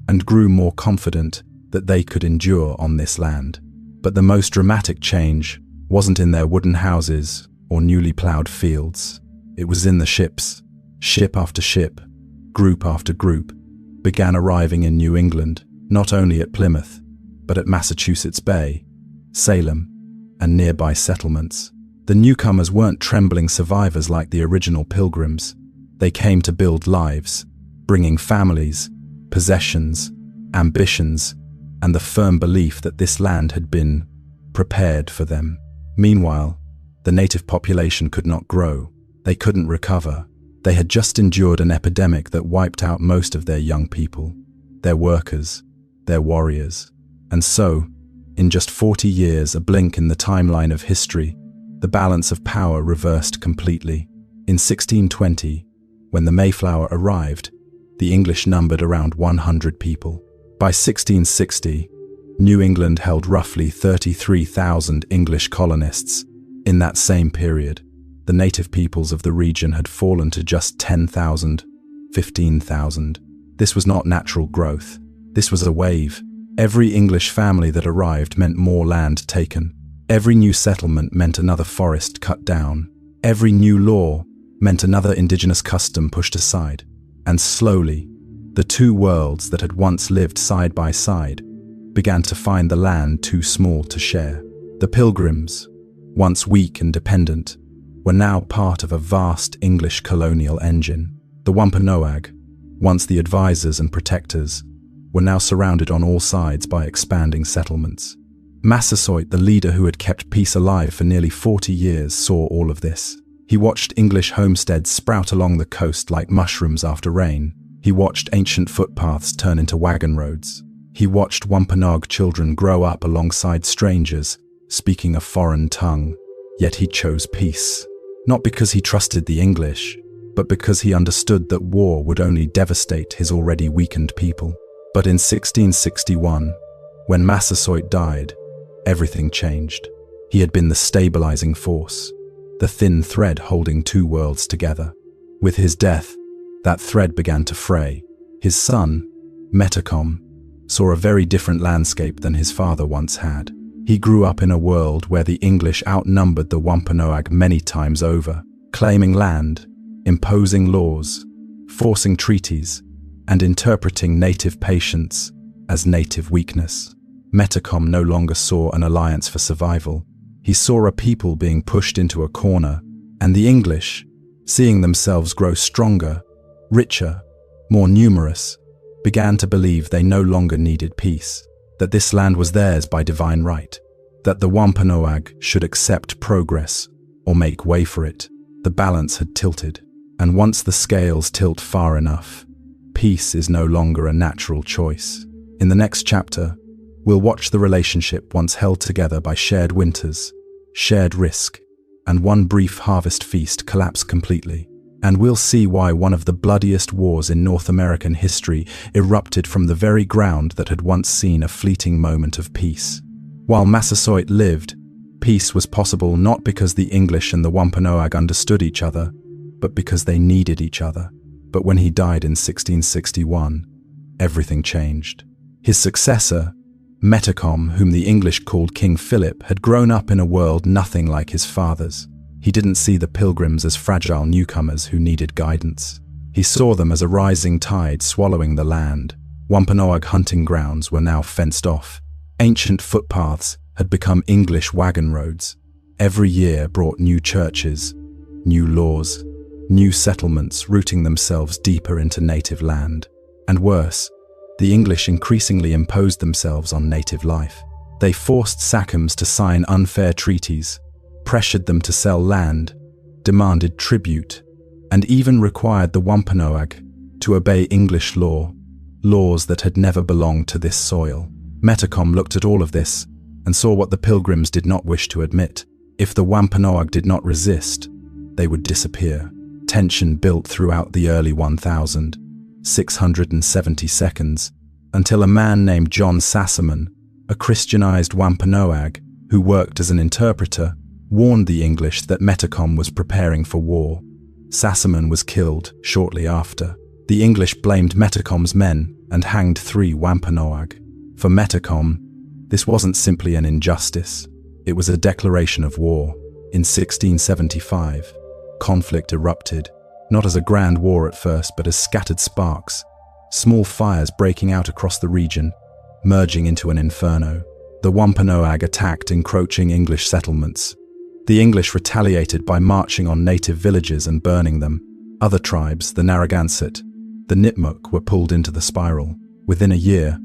and grew more confident that they could endure on this land. But the most dramatic change wasn't in their wooden houses or newly plowed fields. It was in the ships. Ship after ship, group after group, began arriving in New England, not only at Plymouth, but at Massachusetts Bay, Salem, and nearby settlements. The newcomers weren't trembling survivors like the original Pilgrims. They came to build lives, bringing families, possessions, ambitions, and the firm belief that this land had been prepared for them. Meanwhile, the native population could not grow. They couldn't recover. They had just endured an epidemic that wiped out most of their young people, their workers, their warriors. And so, in just 40 years, a blink in the timeline of history, the balance of power reversed completely. In 1620, when the Mayflower arrived, the English numbered around 100 people. By 1660, New England held roughly 33,000 English colonists. In that same period, the native peoples of the region had fallen to just 10,000, 15,000. This was not natural growth. This was a wave. Every English family that arrived meant more land taken. Every new settlement meant another forest cut down. Every new law meant another indigenous custom pushed aside. And slowly, the two worlds that had once lived side by side began to find the land too small to share. The Pilgrims, once weak and dependent, were now part of a vast English colonial engine. The Wampanoag, once the advisors and protectors, were now surrounded on all sides by expanding settlements. Massasoit, the leader who had kept peace alive for nearly 40 years, saw all of this. He watched English homesteads sprout along the coast like mushrooms after rain. He watched ancient footpaths turn into wagon roads. He watched Wampanoag children grow up alongside strangers, speaking a foreign tongue. Yet he chose peace. Not because he trusted the English, but because he understood that war would only devastate his already weakened people. But in 1661, when Massasoit died, everything changed. He had been the stabilizing force, the thin thread holding two worlds together. With his death, that thread began to fray. His son, Metacom, saw a very different landscape than his father once had. He grew up in a world where the English outnumbered the Wampanoag many times over, claiming land, imposing laws, forcing treaties, and interpreting native patience as native weakness. Metacom no longer saw an alliance for survival. He saw a people being pushed into a corner, and the English, seeing themselves grow stronger, richer, more numerous, began to believe they no longer needed peace, that this land was theirs by divine right, that the Wampanoag should accept progress or make way for it. The balance had tilted, and once the scales tilt far enough, peace is no longer a natural choice. In the next chapter, we'll watch the relationship once held together by shared winters, shared risk, and one brief harvest feast collapse completely. And we'll see why one of the bloodiest wars in North American history erupted from the very ground that had once seen a fleeting moment of peace. While Massasoit lived, peace was possible not because the English and the Wampanoag understood each other, but because they needed each other. But when he died in 1661, everything changed. His successor, Metacom, whom the English called King Philip, had grown up in a world nothing like his father's. He didn't see the Pilgrims as fragile newcomers who needed guidance. He saw them as a rising tide swallowing the land. Wampanoag hunting grounds were now fenced off. Ancient footpaths had become English wagon roads. Every year brought new churches, new laws, new settlements rooting themselves deeper into native land. And worse, the English increasingly imposed themselves on native life. They forced sachems to sign unfair treaties, pressured them to sell land, demanded tribute, and even required the Wampanoag to obey English law, laws that had never belonged to this soil. Metacom looked at all of this and saw what the Pilgrims did not wish to admit. If the Wampanoag did not resist, they would disappear. Tension built throughout the early 1672s, until a man named John Sassaman, a Christianized Wampanoag who worked as an interpreter, warned the English that Metacom was preparing for war. Sassaman was killed shortly after. The English blamed Metacom's men and hanged 3 Wampanoag. For Metacom, this wasn't simply an injustice, it was a declaration of war. In 1675, conflict erupted, not as a grand war at first, but as scattered sparks, small fires breaking out across the region, merging into an inferno. The Wampanoag attacked encroaching English settlements. The English retaliated by marching on native villages and burning them. Other tribes, the Narragansett, the Nipmuc, were pulled into the spiral. Within a year,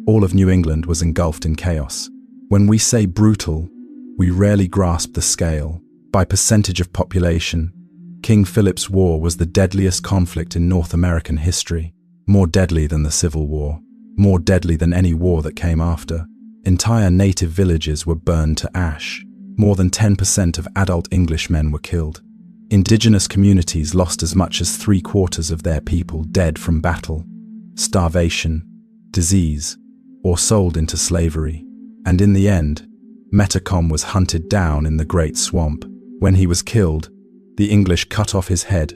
all of New England was engulfed in chaos. When we say brutal, we rarely grasp the scale. By percentage of population, King Philip's War was the deadliest conflict in North American history. More deadly than the Civil War, more deadly than any war that came after. Entire native villages were burned to ash. More than 10% of adult Englishmen were killed. Indigenous communities lost as much as 3/4 of their people dead from battle, starvation, disease, or sold into slavery. And in the end, Metacom was hunted down in the Great Swamp. When he was killed, the English cut off his head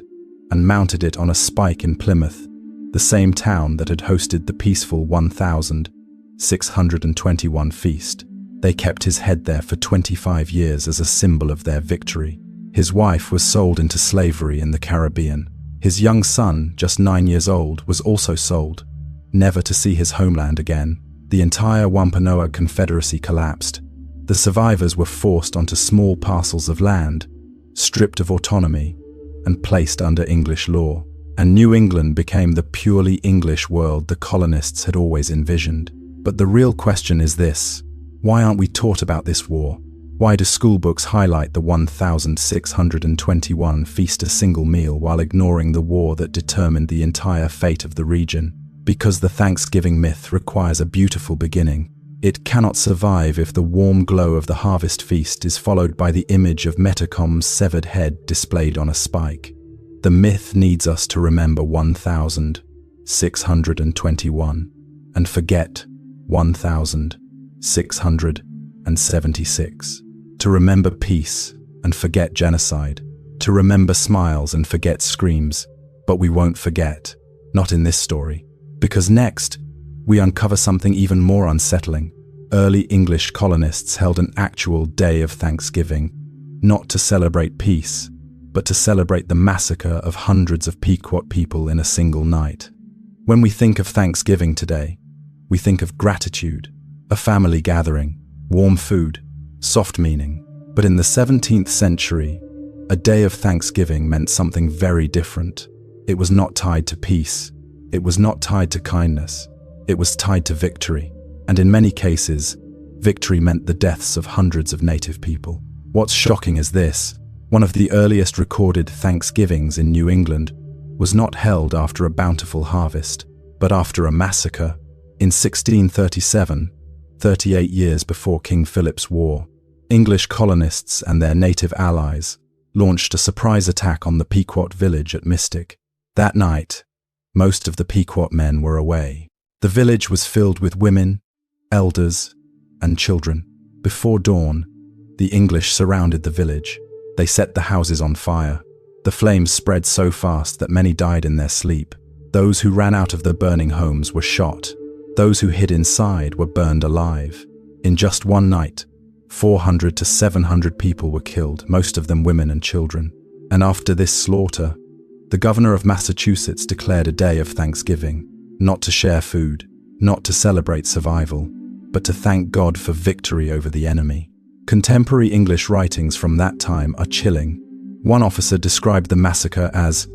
and mounted it on a spike in Plymouth, the same town that had hosted the peaceful 1621 feast. They kept his head there for 25 years as a symbol of their victory. His wife was sold into slavery in the Caribbean. His young son, just 9 years old, was also sold, never to see his homeland again. The entire Wampanoag Confederacy collapsed. The survivors were forced onto small parcels of land, stripped of autonomy, and placed under English law. And New England became the purely English world the colonists had always envisioned. But the real question is this: why aren't we taught about this war? Why do school books highlight the 1621 feast a single meal while ignoring the war that determined the entire fate of the region? Because the Thanksgiving myth requires a beautiful beginning. It cannot survive if the warm glow of the harvest feast is followed by the image of Metacom's severed head displayed on a spike. The myth needs us to remember 1621 and forget 1676. To remember peace and forget genocide. To remember smiles and forget screams. But we won't forget. Not in this story. Because next, we uncover something even more unsettling. Early English colonists held an actual day of Thanksgiving, not to celebrate peace, but to celebrate the massacre of hundreds of Pequot people in a single night. When we think of Thanksgiving today, we think of gratitude, a family gathering, warm food, soft meaning. But in the 17th century, A day of thanksgiving meant something very different. It was not tied to peace. It was not tied to kindness. It was tied to victory. And in many cases, victory meant the deaths of hundreds of native people. What's shocking is this: one of the earliest recorded Thanksgivings in New England was not held after a bountiful harvest, but after a massacre in 1637, 38 years before King Philip's War. English colonists and their native allies launched a surprise attack on the Pequot village at Mystic. That night, most of the Pequot men were away. The village was filled with women, elders, and children. Before dawn, the English surrounded the village. They set the houses on fire. The flames spread so fast that many died in their sleep. Those who ran out of the burning homes were shot. Those who hid inside were burned alive. In just one night, 400 to 700 people were killed, most of them women and children. And after this slaughter, the governor of Massachusetts declared a day of thanksgiving, not to share food, not to celebrate survival, but to thank God for victory over the enemy. Contemporary English writings from that time are chilling. One officer described the massacre as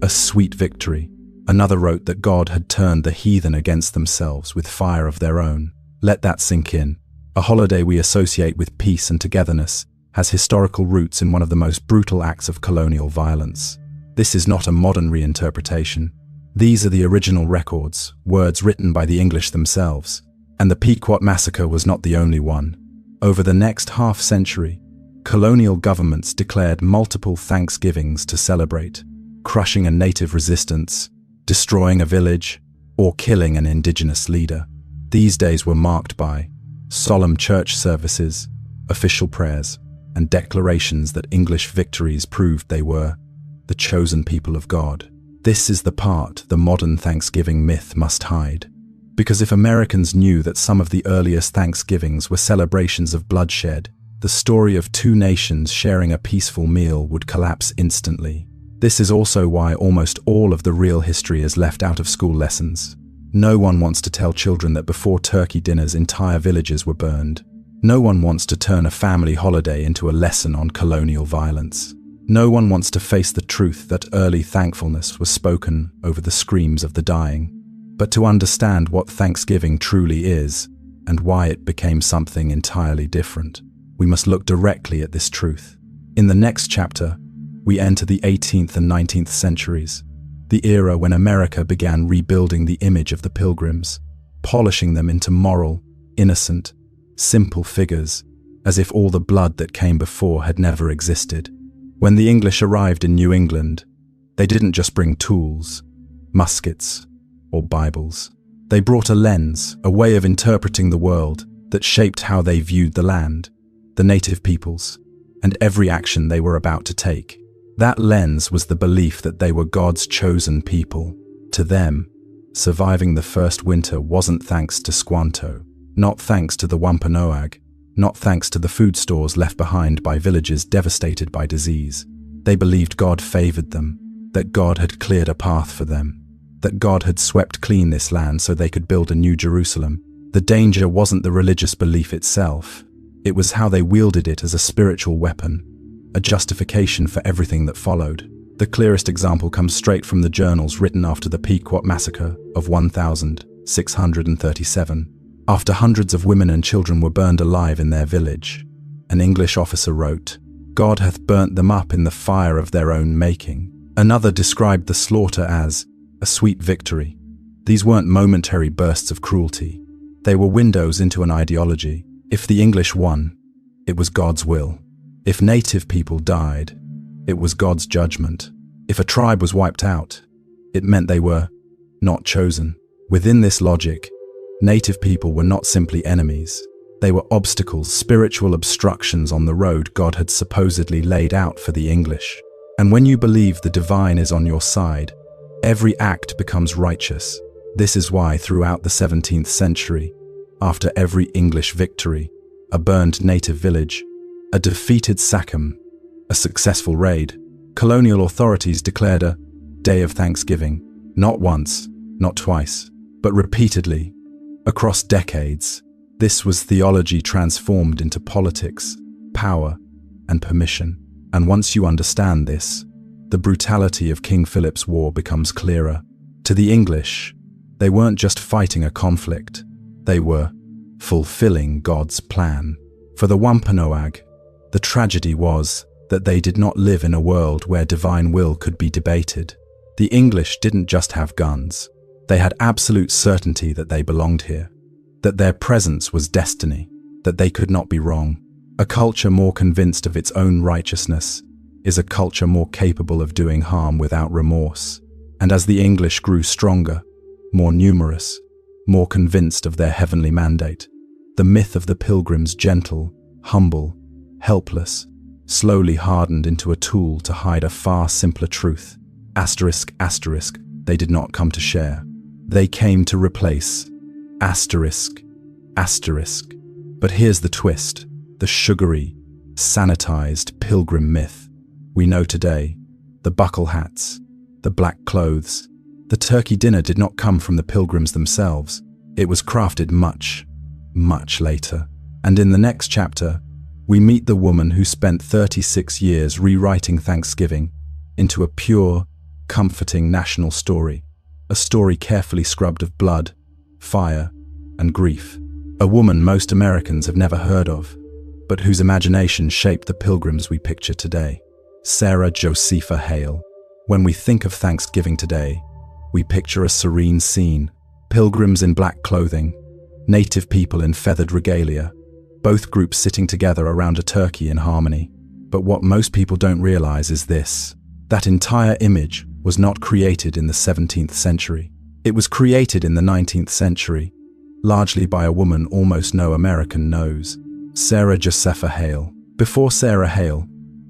a sweet victory. Another wrote that God had turned the heathen against themselves with fire of their own. Let that sink in. A holiday we associate with peace and togetherness has historical roots in one of the most brutal acts of colonial violence. This is not a modern reinterpretation. These are the original records, words written by the English themselves. And the Pequot massacre was not the only one. Over the next half-century, colonial governments declared multiple Thanksgivings to celebrate, crushing a native resistance, destroying a village, or killing an indigenous leader. These days were marked by solemn church services, official prayers, and declarations that English victories proved they were the chosen people of God. This is the part the modern Thanksgiving myth must hide. Because if Americans knew that some of the earliest Thanksgivings were celebrations of bloodshed, the story of two nations sharing a peaceful meal would collapse instantly. This is also why almost all of the real history is left out of school lessons. No one wants to tell children that before turkey dinners entire villages were burned. No one wants to turn a family holiday into a lesson on colonial violence. No one wants to face the truth that early thankfulness was spoken over the screams of the dying. But to understand what Thanksgiving truly is, and why it became something entirely different, we must look directly at this truth. In the next chapter, we enter the 18th and 19th centuries, the era when America began rebuilding the image of the Pilgrims, polishing them into moral, innocent, simple figures, as if all the blood that came before had never existed. When the English arrived in New England, they didn't just bring tools, muskets, or Bibles. They brought a lens, a way of interpreting the world that shaped how they viewed the land, the native peoples, and every action they were about to take. That lens was the belief that they were God's chosen people. To them, surviving the first winter wasn't thanks to Squanto, not thanks to the Wampanoag, not thanks to the food stores left behind by villages devastated by disease. They believed God favored them, that God had cleared a path for them, that God had swept clean this land so they could build a new Jerusalem. The danger wasn't the religious belief itself. It was how they wielded it as a spiritual weapon, a justification for everything that followed. The clearest example comes straight from the journals written after the Pequot massacre of 1637. After hundreds of women and children were burned alive in their village, an English officer wrote, "God hath burnt them up in the fire of their own making." Another described the slaughter as a sweet victory. These weren't momentary bursts of cruelty. They were windows into an ideology. If the English won, it was God's will. If native people died, it was God's judgment. If a tribe was wiped out, it meant they were not chosen. Within this logic, native people were not simply enemies. They were obstacles, spiritual obstructions on the road God had supposedly laid out for the English. And when you believe the divine is on your side, every act becomes righteous. This is why throughout the 17th century, after every English victory, a burned native village, a defeated Sachem, a successful raid, colonial authorities declared a day of thanksgiving, not once, not twice, but repeatedly, across decades. This was theology transformed into politics, power, and permission. And once you understand this, the brutality of King Philip's War becomes clearer. To the English, they weren't just fighting a conflict, they were fulfilling God's plan. For the Wampanoag, the tragedy was that they did not live in a world where divine will could be debated. The English didn't just have guns, they had absolute certainty that they belonged here, that their presence was destiny, that they could not be wrong. A culture more convinced of its own righteousness is a culture more capable of doing harm without remorse. And as the English grew stronger, more numerous, more convinced of their heavenly mandate, the myth of the Pilgrims, gentle, humble, helpless, slowly hardened into a tool to hide a far simpler truth. Asterisk, asterisk, they did not come to share. They came to replace. Asterisk, asterisk. But here's the twist. The sugary, sanitized pilgrim myth we know today, the buckle hats, the black clothes, the turkey dinner did not come from the pilgrims themselves. It was crafted much, much later. And in the next chapter, we meet the woman who spent 36 years rewriting Thanksgiving into a pure, comforting national story, a story carefully scrubbed of blood, fire, and grief. A woman most Americans have never heard of, but whose imagination shaped the pilgrims we picture today. Sarah Josepha Hale. When we think of Thanksgiving today, we picture a serene scene, pilgrims in black clothing, native people in feathered regalia, both groups sitting together around a turkey in harmony. But what most people don't realize is this: that entire image was not created in the 17th century. It was created in the 19th century, largely by a woman almost no American knows, Sarah Josepha Hale. Before Sarah Hale,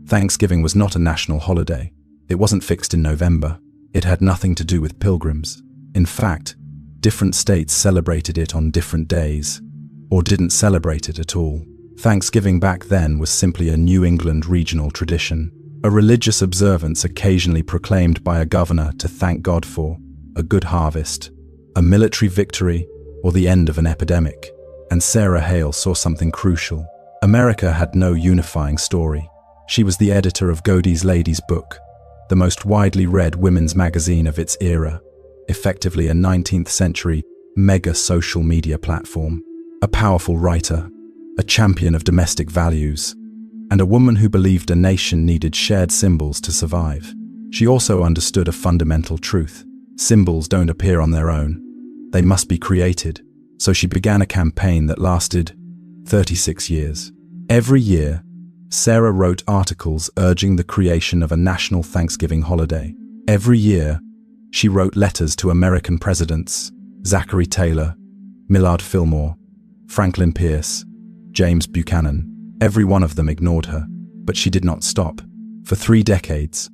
Thanksgiving was not a national holiday. It wasn't fixed in November. It had nothing to do with pilgrims. In fact, different states celebrated it on different days, or didn't celebrate it at all. Thanksgiving back then was simply a New England regional tradition, a religious observance occasionally proclaimed by a governor to thank God for a good harvest, a military victory, or the end of an epidemic. And Sarah Hale saw something crucial. America had no unifying story. She was the editor of Godey's Ladies' Book, the most widely read women's magazine of its era, effectively a 19th century mega social media platform. A powerful writer, a champion of domestic values, and a woman who believed a nation needed shared symbols to survive. She also understood a fundamental truth: symbols don't appear on their own. They must be created. So she began a campaign that lasted 36 years. Every year, Sarah wrote articles urging the creation of a national Thanksgiving holiday. Every year, she wrote letters to American presidents: Zachary Taylor, Millard Fillmore, Franklin Pierce, James Buchanan. Every one of them ignored her, but she did not stop. For 3 decades,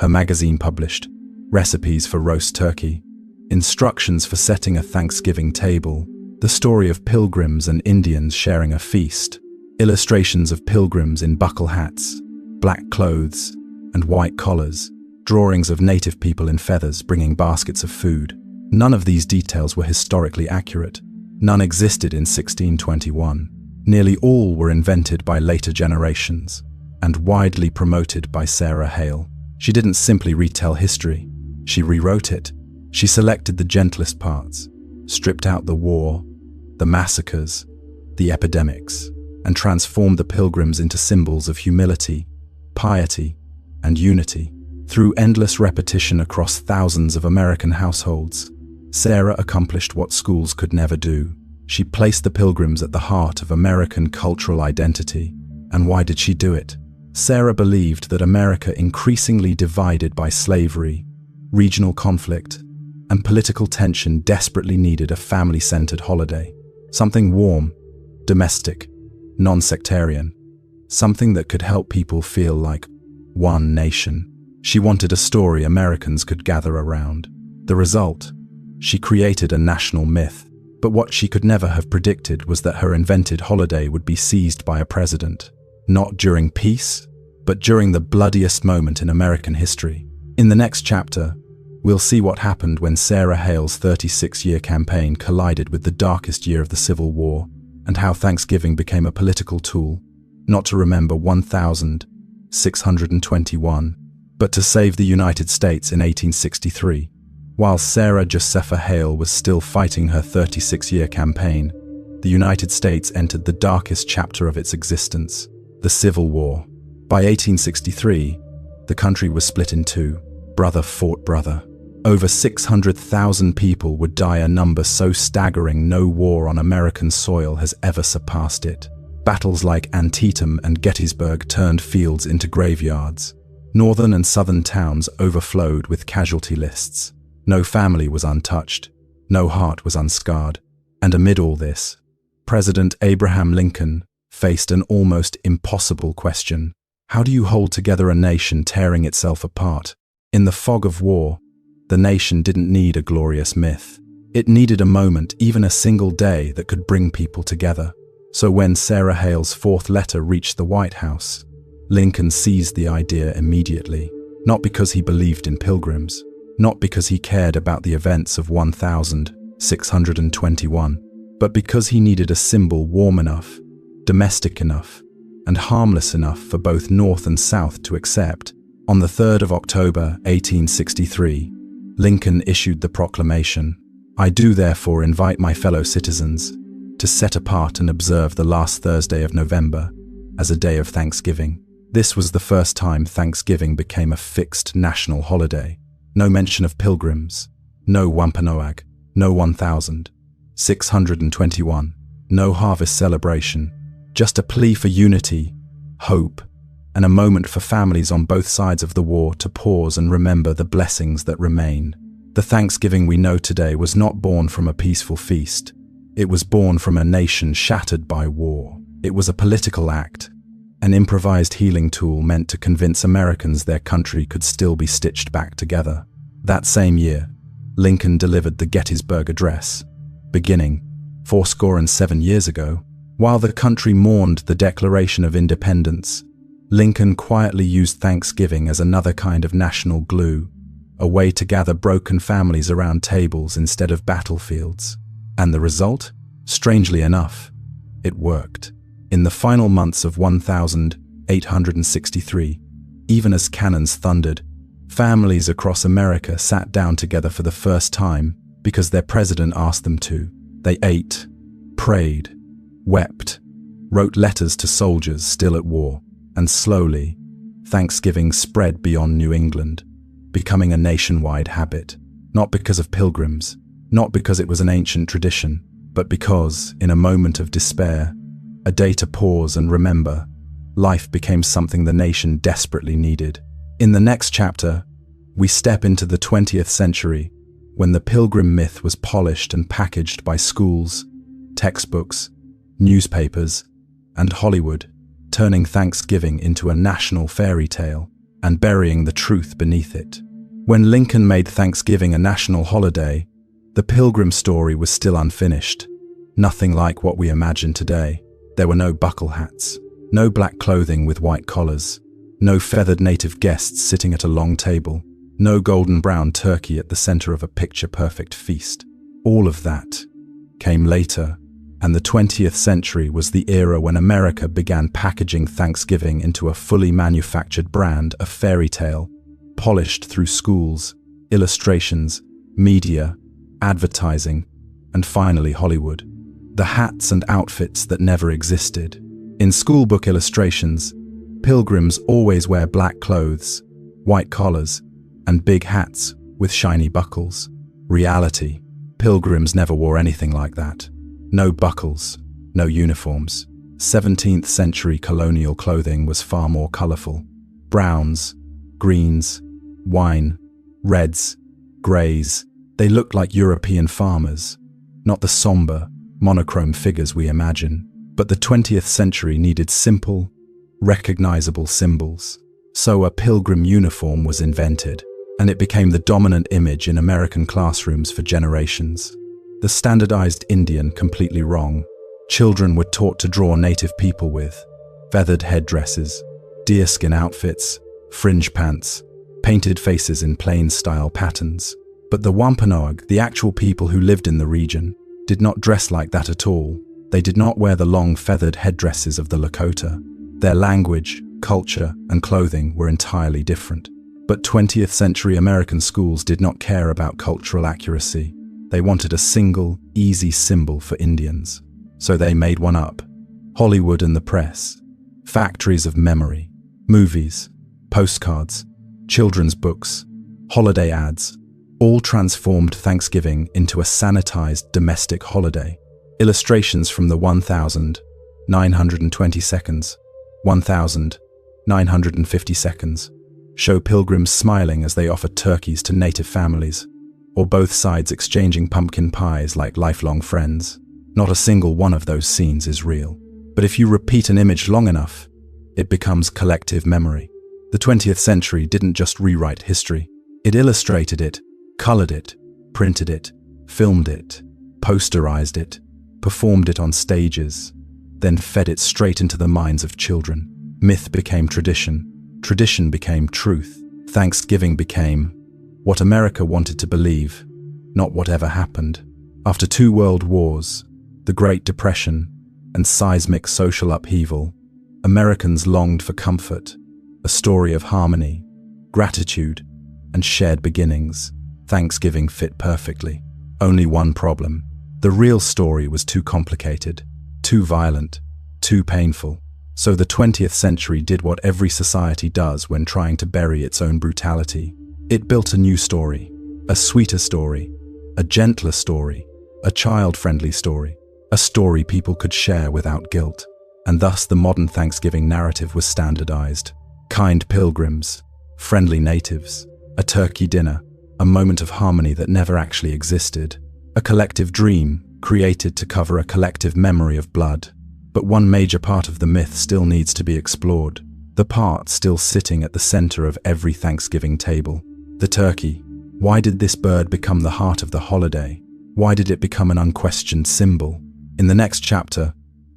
her magazine published recipes for roast turkey, instructions for setting a Thanksgiving table, the story of pilgrims and Indians sharing a feast, illustrations of pilgrims in buckle hats, black clothes, and white collars, drawings of native people in feathers bringing baskets of food. None of these details were historically accurate. None existed in 1621. Nearly all were invented by later generations and widely promoted by Sarah Hale. She didn't simply retell history. She rewrote it. She selected the gentlest parts, stripped out the war, the massacres, the epidemics, and transformed the pilgrims into symbols of humility, piety, and unity. Through endless repetition across thousands of American households, Sarah accomplished what schools could never do. She placed the pilgrims at the heart of American cultural identity. And why did she do it? Sarah believed that America, increasingly divided by slavery, regional conflict, and political tension, desperately needed a family-centered holiday. Something warm, domestic, non-sectarian. Something that could help people feel like one nation. She wanted a story Americans could gather around. The result? She created a national myth. But what she could never have predicted was that her invented holiday would be seized by a president. Not during peace, but during the bloodiest moment in American history. In the next chapter, we'll see what happened when Sarah Hale's 36-year campaign collided with the darkest year of the Civil War, and how Thanksgiving became a political tool, not to remember 1,000, 621, but to save the United States in 1863. While Sarah Josepha Hale was still fighting her 36-year campaign, the United States entered the darkest chapter of its existence, the Civil War. By 1863, the country was split in two. Brother fought brother. Over 600,000 people would die, a number so staggering no war on American soil has ever surpassed it. Battles like Antietam and Gettysburg turned fields into graveyards. Northern and southern towns overflowed with casualty lists. No family was untouched. No heart was unscarred. And amid all this, President Abraham Lincoln faced an almost impossible question. How do you hold together a nation tearing itself apart? In the fog of war, the nation didn't need a glorious myth. It needed a moment, even a single day, that could bring people together. So when Sarah Hale's fourth letter reached the White House, Lincoln seized the idea immediately. Not because he believed in Pilgrims, not because he cared about the events of 1621, but because he needed a symbol warm enough, domestic enough, and harmless enough for both North and South to accept. On the 3rd of October, 1863, Lincoln issued the proclamation, "I do therefore invite my fellow citizens to set apart and observe the last Thursday of November as a day of Thanksgiving." This was the first time Thanksgiving became a fixed national holiday. No mention of Pilgrims, no Wampanoag, no 1621, no harvest celebration, just a plea for unity, hope, and a moment for families on both sides of the war to pause and remember the blessings that remain. The Thanksgiving we know today was not born from a peaceful feast. It was born from a nation shattered by war. It was a political act, an improvised healing tool meant to convince Americans their country could still be stitched back together. That same year, Lincoln delivered the Gettysburg Address, beginning 77 years ago. While the country mourned the Declaration of Independence, Lincoln quietly used Thanksgiving as another kind of national glue, a way to gather broken families around tables instead of battlefields. And the result? Strangely enough, it worked. In the final months of 1863, even as cannons thundered, families across America sat down together for the first time because their president asked them to. They ate, prayed, wept, wrote letters to soldiers still at war, and slowly, Thanksgiving spread beyond New England, becoming a nationwide habit, not because of Pilgrims, not because it was an ancient tradition, but because, in a moment of despair, a day to pause and remember, life became something the nation desperately needed. In the next chapter, we step into the 20th century, when the Pilgrim myth was polished and packaged by schools, textbooks, newspapers, and Hollywood, turning Thanksgiving into a national fairy tale and burying the truth beneath it. When Lincoln made Thanksgiving a national holiday, the Pilgrim story was still unfinished. Nothing like what we imagine today. There were no buckle hats, no black clothing with white collars, no feathered native guests sitting at a long table, no golden brown turkey at the center of a picture-perfect feast. All of that came later, and the 20th century was the era when America began packaging Thanksgiving into a fully manufactured brand of fairy tale, polished through schools, illustrations, media, advertising, and finally Hollywood. The hats and outfits that never existed. In schoolbook illustrations, pilgrims always wear black clothes, white collars, and big hats with shiny buckles. Reality, pilgrims never wore anything like that. No buckles, no uniforms. 17th century colonial clothing was far more colorful. Browns, greens, wine, reds, grays. They looked like European farmers, not the somber, monochrome figures we imagine. But the 20th century needed simple, recognizable symbols. So a pilgrim uniform was invented, and it became the dominant image in American classrooms for generations. The standardized Indian completely wrong. Children were taught to draw native people with feathered headdresses, deerskin outfits, fringe pants, painted faces in plain style patterns. But the Wampanoag, the actual people who lived in the region, did not dress like that at all. They did not wear the long feathered headdresses of the Lakota. Their language, culture, and clothing were entirely different. But 20th century American schools did not care about cultural accuracy. They wanted a single, easy symbol for Indians. So they made one up. Hollywood and the press. Factories of memory. Movies, postcards, children's books, holiday ads, all transformed Thanksgiving into a sanitized domestic holiday. Illustrations from the 1,920 seconds, 1,950 seconds show pilgrims smiling as they offer turkeys to native families, or both sides exchanging pumpkin pies like lifelong friends. Not a single one of those scenes is real. But if you repeat an image long enough, it becomes collective memory. The 20th century didn't just rewrite history. It illustrated it, colored it, printed it, filmed it, posterized it, performed it on stages, then fed it straight into the minds of children. Myth became tradition. Tradition became truth. Thanksgiving became what America wanted to believe, not whatever happened. After 2 world wars, the Great Depression, and seismic social upheaval, Americans longed for comfort, a story of harmony, gratitude, and shared beginnings. Thanksgiving fit perfectly. Only one problem. The real story was too complicated, too violent, too painful. So the 20th century did what every society does when trying to bury its own brutality. It built a new story, a sweeter story, a gentler story, a child-friendly story, a story people could share without guilt. And thus the modern Thanksgiving narrative was standardized. Kind pilgrims, friendly natives, a turkey dinner, a moment of harmony that never actually existed, a collective dream created to cover a collective memory of blood. But one major part of the myth still needs to be explored, the part still sitting at the center of every Thanksgiving table. The turkey. Why did this bird become the heart of the holiday? Why did it become an unquestioned symbol? In the next chapter,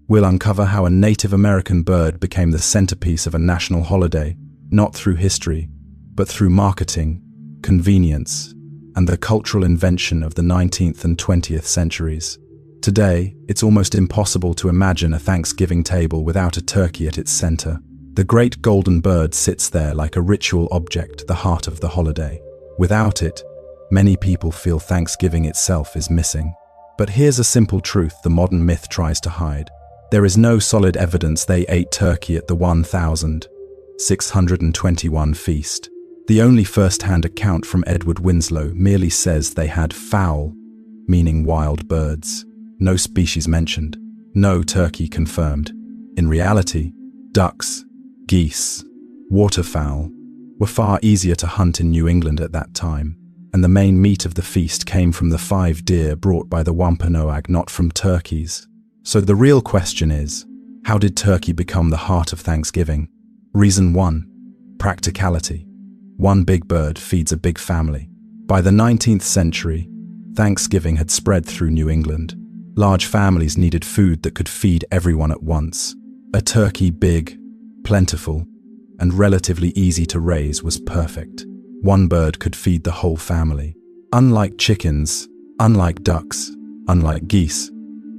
we'll uncover how a Native American bird became the centerpiece of a national holiday, not through history, but through marketing, convenience, and the cultural invention of the 19th and 20th centuries. Today, it's almost impossible to imagine a Thanksgiving table without a turkey at its center. The great golden bird sits there like a ritual object, the heart of the holiday. Without it, many people feel Thanksgiving itself is missing. But here's a simple truth the modern myth tries to hide. There is no solid evidence they ate turkey at the 1,621 feast. The only first-hand account from Edward Winslow merely says they had fowl, meaning wild birds. No species mentioned, no turkey confirmed. In reality, ducks, geese, waterfowl were far easier to hunt in New England at that time, and the main meat of the feast came from the 5 deer brought by the Wampanoag, not from turkeys. So the real question is, how did turkey become the heart of Thanksgiving? Reason 1, practicality. One big bird feeds a big family. By the 19th century, Thanksgiving had spread through New England. Large families needed food that could feed everyone at once. A turkey big, plentiful, and relatively easy to raise was perfect. One bird could feed the whole family. Unlike chickens, unlike ducks, unlike geese,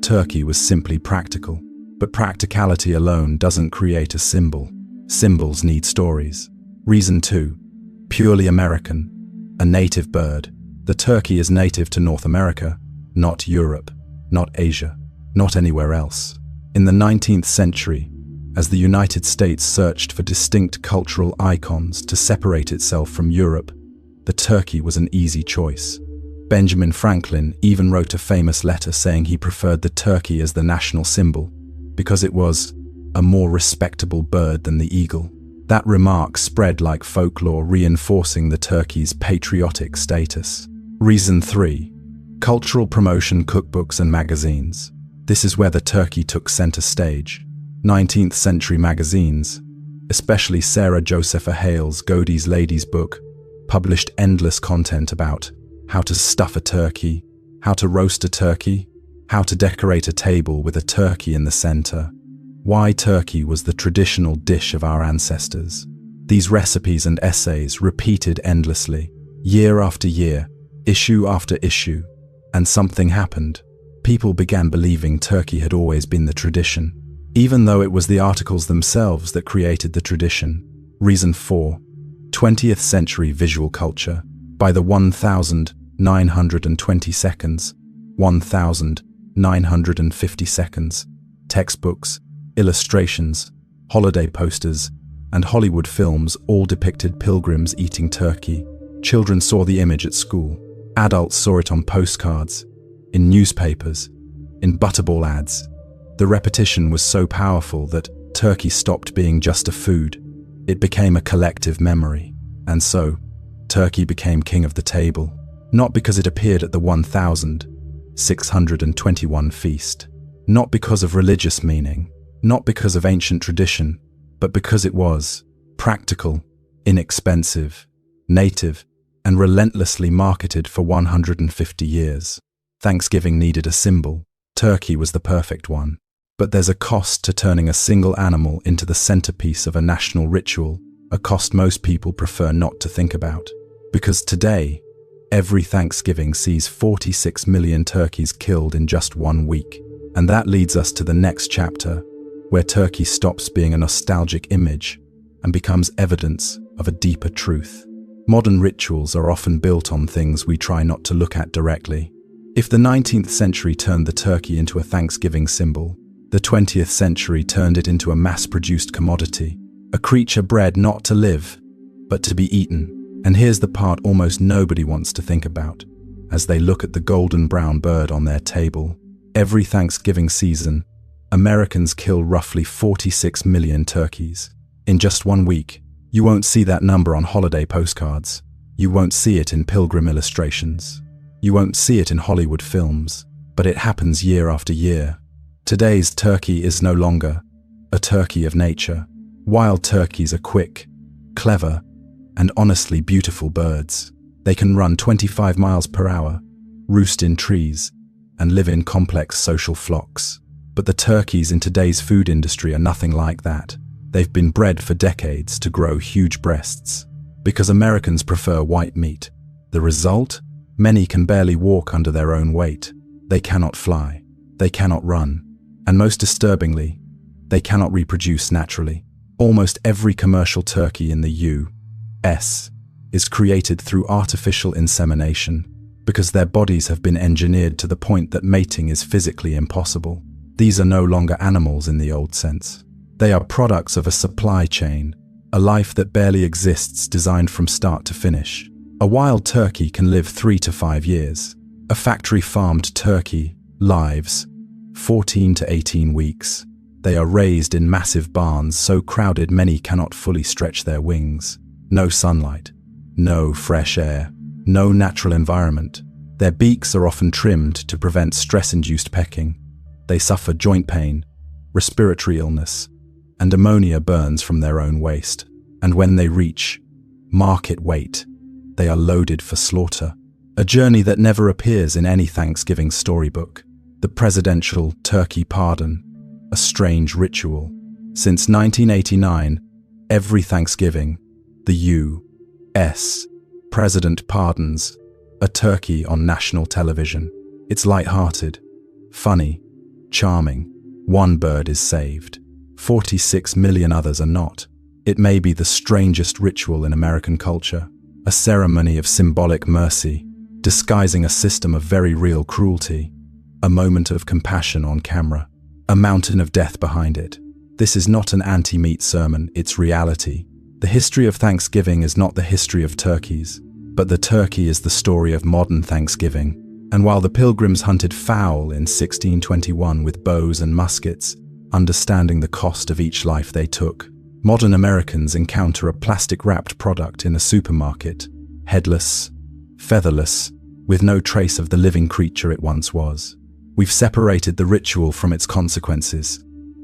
turkey was simply practical. But practicality alone doesn't create a symbol. Symbols need stories. Reason 2, purely American. A native bird. The turkey is native to North America, not Europe. Not Asia, not anywhere else. In the 19th century, as the United States searched for distinct cultural icons to separate itself from Europe, the turkey was an easy choice. Benjamin Franklin even wrote a famous letter saying he preferred the turkey as the national symbol because it was a more respectable bird than the eagle. That remark spread like folklore, reinforcing the turkey's patriotic status. Reason 3. Cultural promotion, cookbooks and magazines. This is where the turkey took center stage. 19th century magazines, especially Sarah Josepha Hale's Godey's Lady's Book, published endless content about how to stuff a turkey, how to roast a turkey, how to decorate a table with a turkey in the center. Why turkey was the traditional dish of our ancestors. These recipes and essays repeated endlessly, year after year, issue after issue. And something happened. People began believing turkey had always been the tradition. even though it was the articles themselves that created the tradition. Reason 4. 20th century visual culture. By the 1920 seconds, 1950 seconds, textbooks, illustrations, holiday posters, and Hollywood films all depicted pilgrims eating turkey. Children saw the image at school. Adults saw it on postcards, in newspapers, in butterball ads. The repetition was so powerful that turkey stopped being just a food. It became a collective memory. And so, turkey became king of the table, not because it appeared at the 1621 feast, not because of religious meaning, not because of ancient tradition, but because it was practical, inexpensive, native, and relentlessly marketed for 150 years. Thanksgiving needed a symbol. Turkey was the perfect one. But there's a cost to turning a single animal into the centerpiece of a national ritual, a cost most people prefer not to think about. Because today, every Thanksgiving sees 46 million turkeys killed in just 1 week. And that leads us to the next chapter, where turkey stops being a nostalgic image and becomes evidence of a deeper truth. Modern rituals are often built on things we try not to look at directly. If the 19th century turned the turkey into a Thanksgiving symbol, the 20th century turned it into a mass-produced commodity, a creature bred not to live, but to be eaten. And here's the part almost nobody wants to think about, as they look at the golden brown bird on their table. Every Thanksgiving season, Americans kill roughly 46 million turkeys. In just 1 week, you won't see that number on holiday postcards. You won't see it in pilgrim illustrations. You won't see it in Hollywood films, but it happens year after year. Today's turkey is no longer a turkey of nature. Wild turkeys are quick, clever, and honestly beautiful birds. They can run 25 miles per hour, roost in trees, and live in complex social flocks. But the turkeys in today's food industry are nothing like that. They've been bred for decades to grow huge breasts, because Americans prefer white meat. The result? Many can barely walk under their own weight. They cannot fly. They cannot run. And most disturbingly, they cannot reproduce naturally. Almost every commercial turkey in the U.S. is created through artificial insemination, because their bodies have been engineered to the point that mating is physically impossible. These are no longer animals in the old sense. They are products of a supply chain, a life that barely exists, designed from start to finish. A wild turkey can live 3 to 5 years. A factory-farmed turkey lives 14 to 18 weeks. They are raised in massive barns so crowded many cannot fully stretch their wings. No sunlight, no fresh air, no natural environment. Their beaks are often trimmed to prevent stress-induced pecking. They suffer joint pain, respiratory illness, and ammonia burns from their own waste. And when they reach market weight, they are loaded for slaughter. A journey that never appears in any Thanksgiving storybook. The presidential turkey pardon, a strange ritual. Since 1989, every Thanksgiving, the U.S. president pardons a turkey on national television. It's light-hearted, funny, charming. 1 bird is saved. 46 million others are not. It may be the strangest ritual in American culture, a ceremony of symbolic mercy, disguising a system of very real cruelty, a moment of compassion on camera, a mountain of death behind it. This is not an anti-meat sermon, it's reality. The history of Thanksgiving is not the history of turkeys, but the turkey is the story of modern Thanksgiving. And while the Pilgrims hunted fowl in 1621 with bows and muskets, understanding the cost of each life they took, modern Americans encounter a plastic-wrapped product in a supermarket, headless, featherless, with no trace of the living creature it once was. We've separated the ritual from its consequences.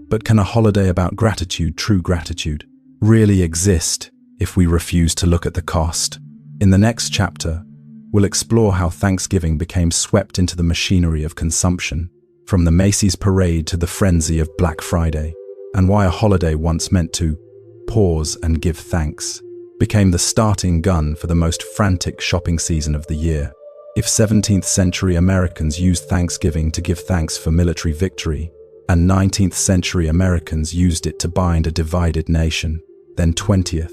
But can a holiday about gratitude, true gratitude, really exist if we refuse to look at the cost? In the next chapter, we'll explore how Thanksgiving became swept into the machinery of consumption, from the Macy's parade to the frenzy of Black Friday, and why a holiday once meant to pause and give thanks became the starting gun for the most frantic shopping season of the year. If 17th century Americans used Thanksgiving to give thanks for military victory, and 19th century Americans used it to bind a divided nation. Then 20th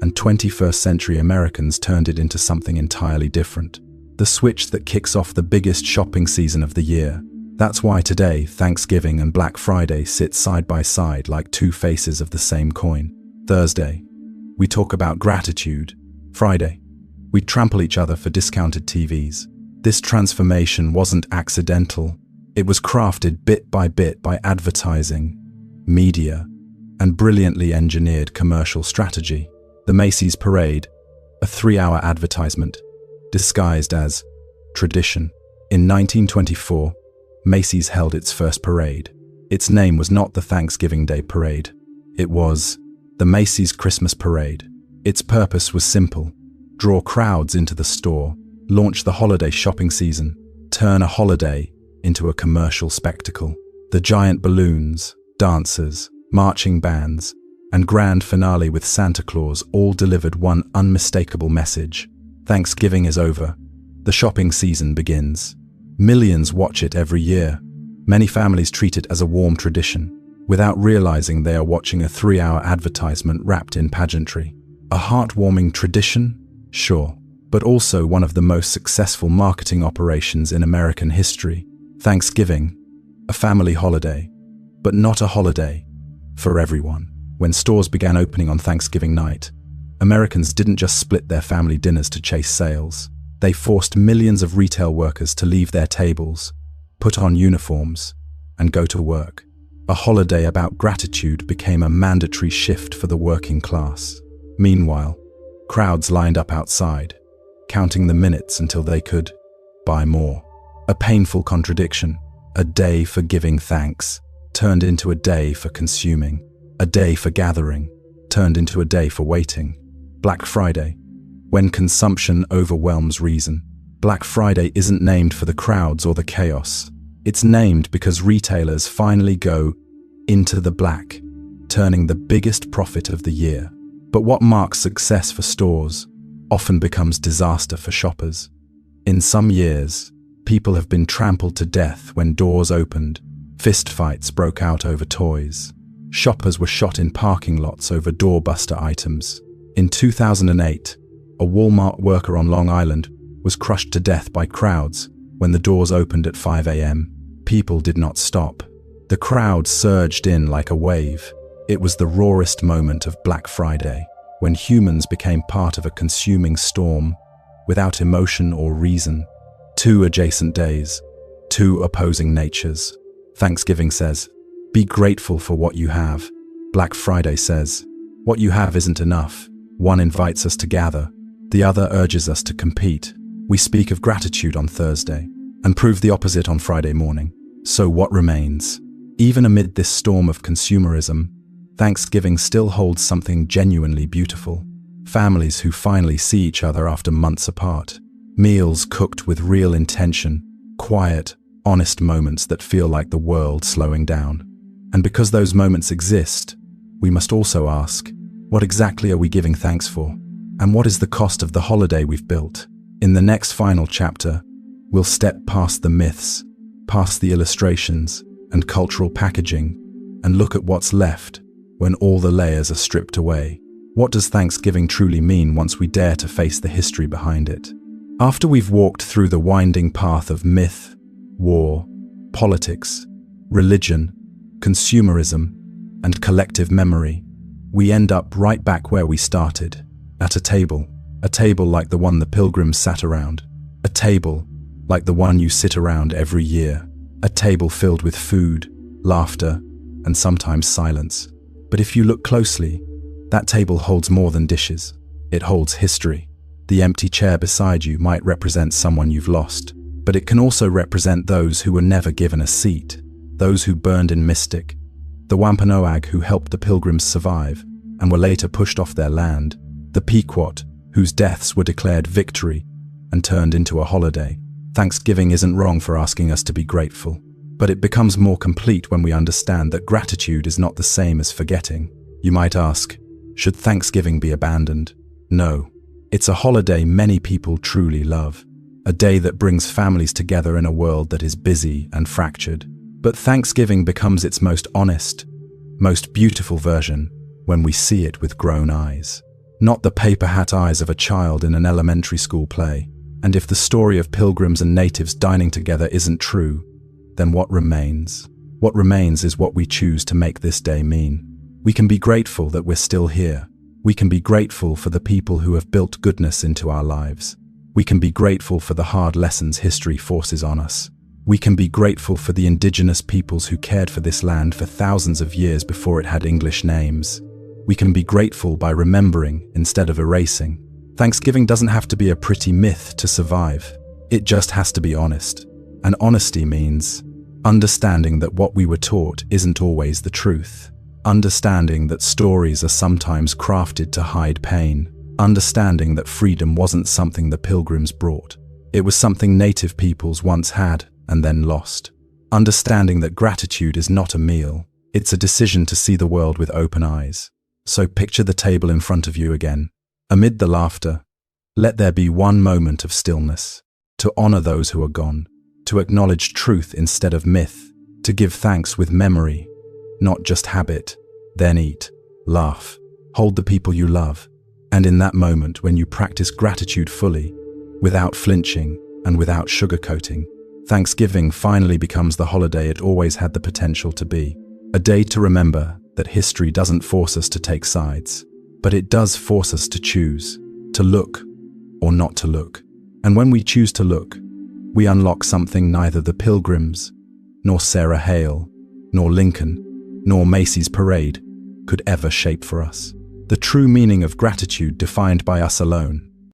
and 21st century Americans turned it into something entirely different. The switch that kicks off the biggest shopping season of the year. That's why today, Thanksgiving and Black Friday sit side by side like two faces of the same coin. Thursday, we talk about gratitude. Friday, we trample each other for discounted TVs. This transformation wasn't accidental. It was crafted bit by advertising, media, and brilliantly engineered commercial strategy. The Macy's Parade, a 3-hour advertisement, disguised as tradition. In 1924, Macy's held its first parade. Its name was not the Thanksgiving Day Parade. It was the Macy's Christmas Parade. Its purpose was simple: draw crowds into the store, launch the holiday shopping season, turn a holiday into a commercial spectacle. The giant balloons, dancers, marching bands, and grand finale with Santa Claus all delivered one unmistakable message: Thanksgiving is over. The shopping season begins. Millions watch it every year. Many families treat it as a warm tradition, without realizing they are watching a 3-hour advertisement wrapped in pageantry. A heartwarming tradition? Sure, but also one of the most successful marketing operations in American history. Thanksgiving, a family holiday, but not a holiday for everyone. When stores began opening on Thanksgiving night, Americans didn't just split their family dinners to chase sales. They forced millions of retail workers to leave their tables, put on uniforms, and go to work. A holiday about gratitude became a mandatory shift for the working class. Meanwhile, crowds lined up outside, counting the minutes until they could buy more. A painful contradiction. A day for giving thanks turned into a day for consuming. A day for gathering turned into a day for waiting. Black Friday. When consumption overwhelms reason. Black Friday isn't named for the crowds or the chaos. It's named because retailers finally go into the black, turning the biggest profit of the year. But what marks success for stores often becomes disaster for shoppers. In some years, people have been trampled to death when doors opened. Fistfights broke out over toys. Shoppers were shot in parking lots over doorbuster items. In 2008, a Walmart worker on Long Island was crushed to death by crowds when the doors opened at 5 a.m. People did not stop. The crowd surged in like a wave. It was the rawest moment of Black Friday, when humans became part of a consuming storm without emotion or reason. Two adjacent days, two opposing natures. Thanksgiving says, be grateful for what you have. Black Friday says, what you have isn't enough. One invites us to gather, the other urges us to compete. We speak of gratitude on Thursday and prove the opposite on Friday morning. So what remains? Even amid this storm of consumerism, Thanksgiving still holds something genuinely beautiful. Families who finally see each other after months apart. Meals cooked with real intention, quiet, honest moments that feel like the world slowing down. And because those moments exist, we must also ask, what exactly are we giving thanks for? And what is the cost of the holiday we've built? In the next final chapter, we'll step past the myths, past the illustrations and cultural packaging, and look at what's left when all the layers are stripped away. What does Thanksgiving truly mean once we dare to face the history behind it? After we've walked through the winding path of myth, war, politics, religion, consumerism, and collective memory, we end up right back where we started, at a table like the one the Pilgrims sat around, a table like the one you sit around every year, a table filled with food, laughter, and sometimes silence. But if you look closely, that table holds more than dishes. It holds history. The empty chair beside you might represent someone you've lost, but it can also represent those who were never given a seat, those who burned in Mystic, the Wampanoag who helped the Pilgrims survive and were later pushed off their land, the Pequot whose deaths were declared victory and turned into a holiday. Thanksgiving isn't wrong for asking us to be grateful, but it becomes more complete when we understand that gratitude is not the same as forgetting. You might ask, should Thanksgiving be abandoned? No. It's a holiday many people truly love, a day that brings families together in a world that is busy and fractured. But Thanksgiving becomes its most honest, most beautiful version when we see it with grown eyes. Not the paper hat eyes of a child in an elementary school play. And if the story of pilgrims and natives dining together isn't true, then what remains? What remains is what we choose to make this day mean. We can be grateful that we're still here. We can be grateful for the people who have built goodness into our lives. We can be grateful for the hard lessons history forces on us. We can be grateful for the indigenous peoples who cared for this land for thousands of years before it had English names. We can be grateful by remembering instead of erasing. Thanksgiving doesn't have to be a pretty myth to survive. It just has to be honest. And honesty means understanding that what we were taught isn't always the truth. Understanding that stories are sometimes crafted to hide pain. Understanding that freedom wasn't something the Pilgrims brought. It was something native peoples once had and then lost. Understanding that gratitude is not a meal. It's a decision to see the world with open eyes. So picture the table in front of you again. Amid the laughter, let there be one moment of stillness, to honor those who are gone, to acknowledge truth instead of myth, to give thanks with memory, not just habit. Then eat, laugh, hold the people you love, and in that moment when you practice gratitude fully, without flinching and without sugarcoating, Thanksgiving finally becomes the holiday it always had the potential to be. A day to remember that history doesn't force us to take sides, but it does force us to choose, to look or not to look. And when we choose to look, we unlock something neither the Pilgrims, nor Sarah Hale, nor Lincoln, nor Macy's parade could ever shape for us. The true meaning of gratitude defined by us alone.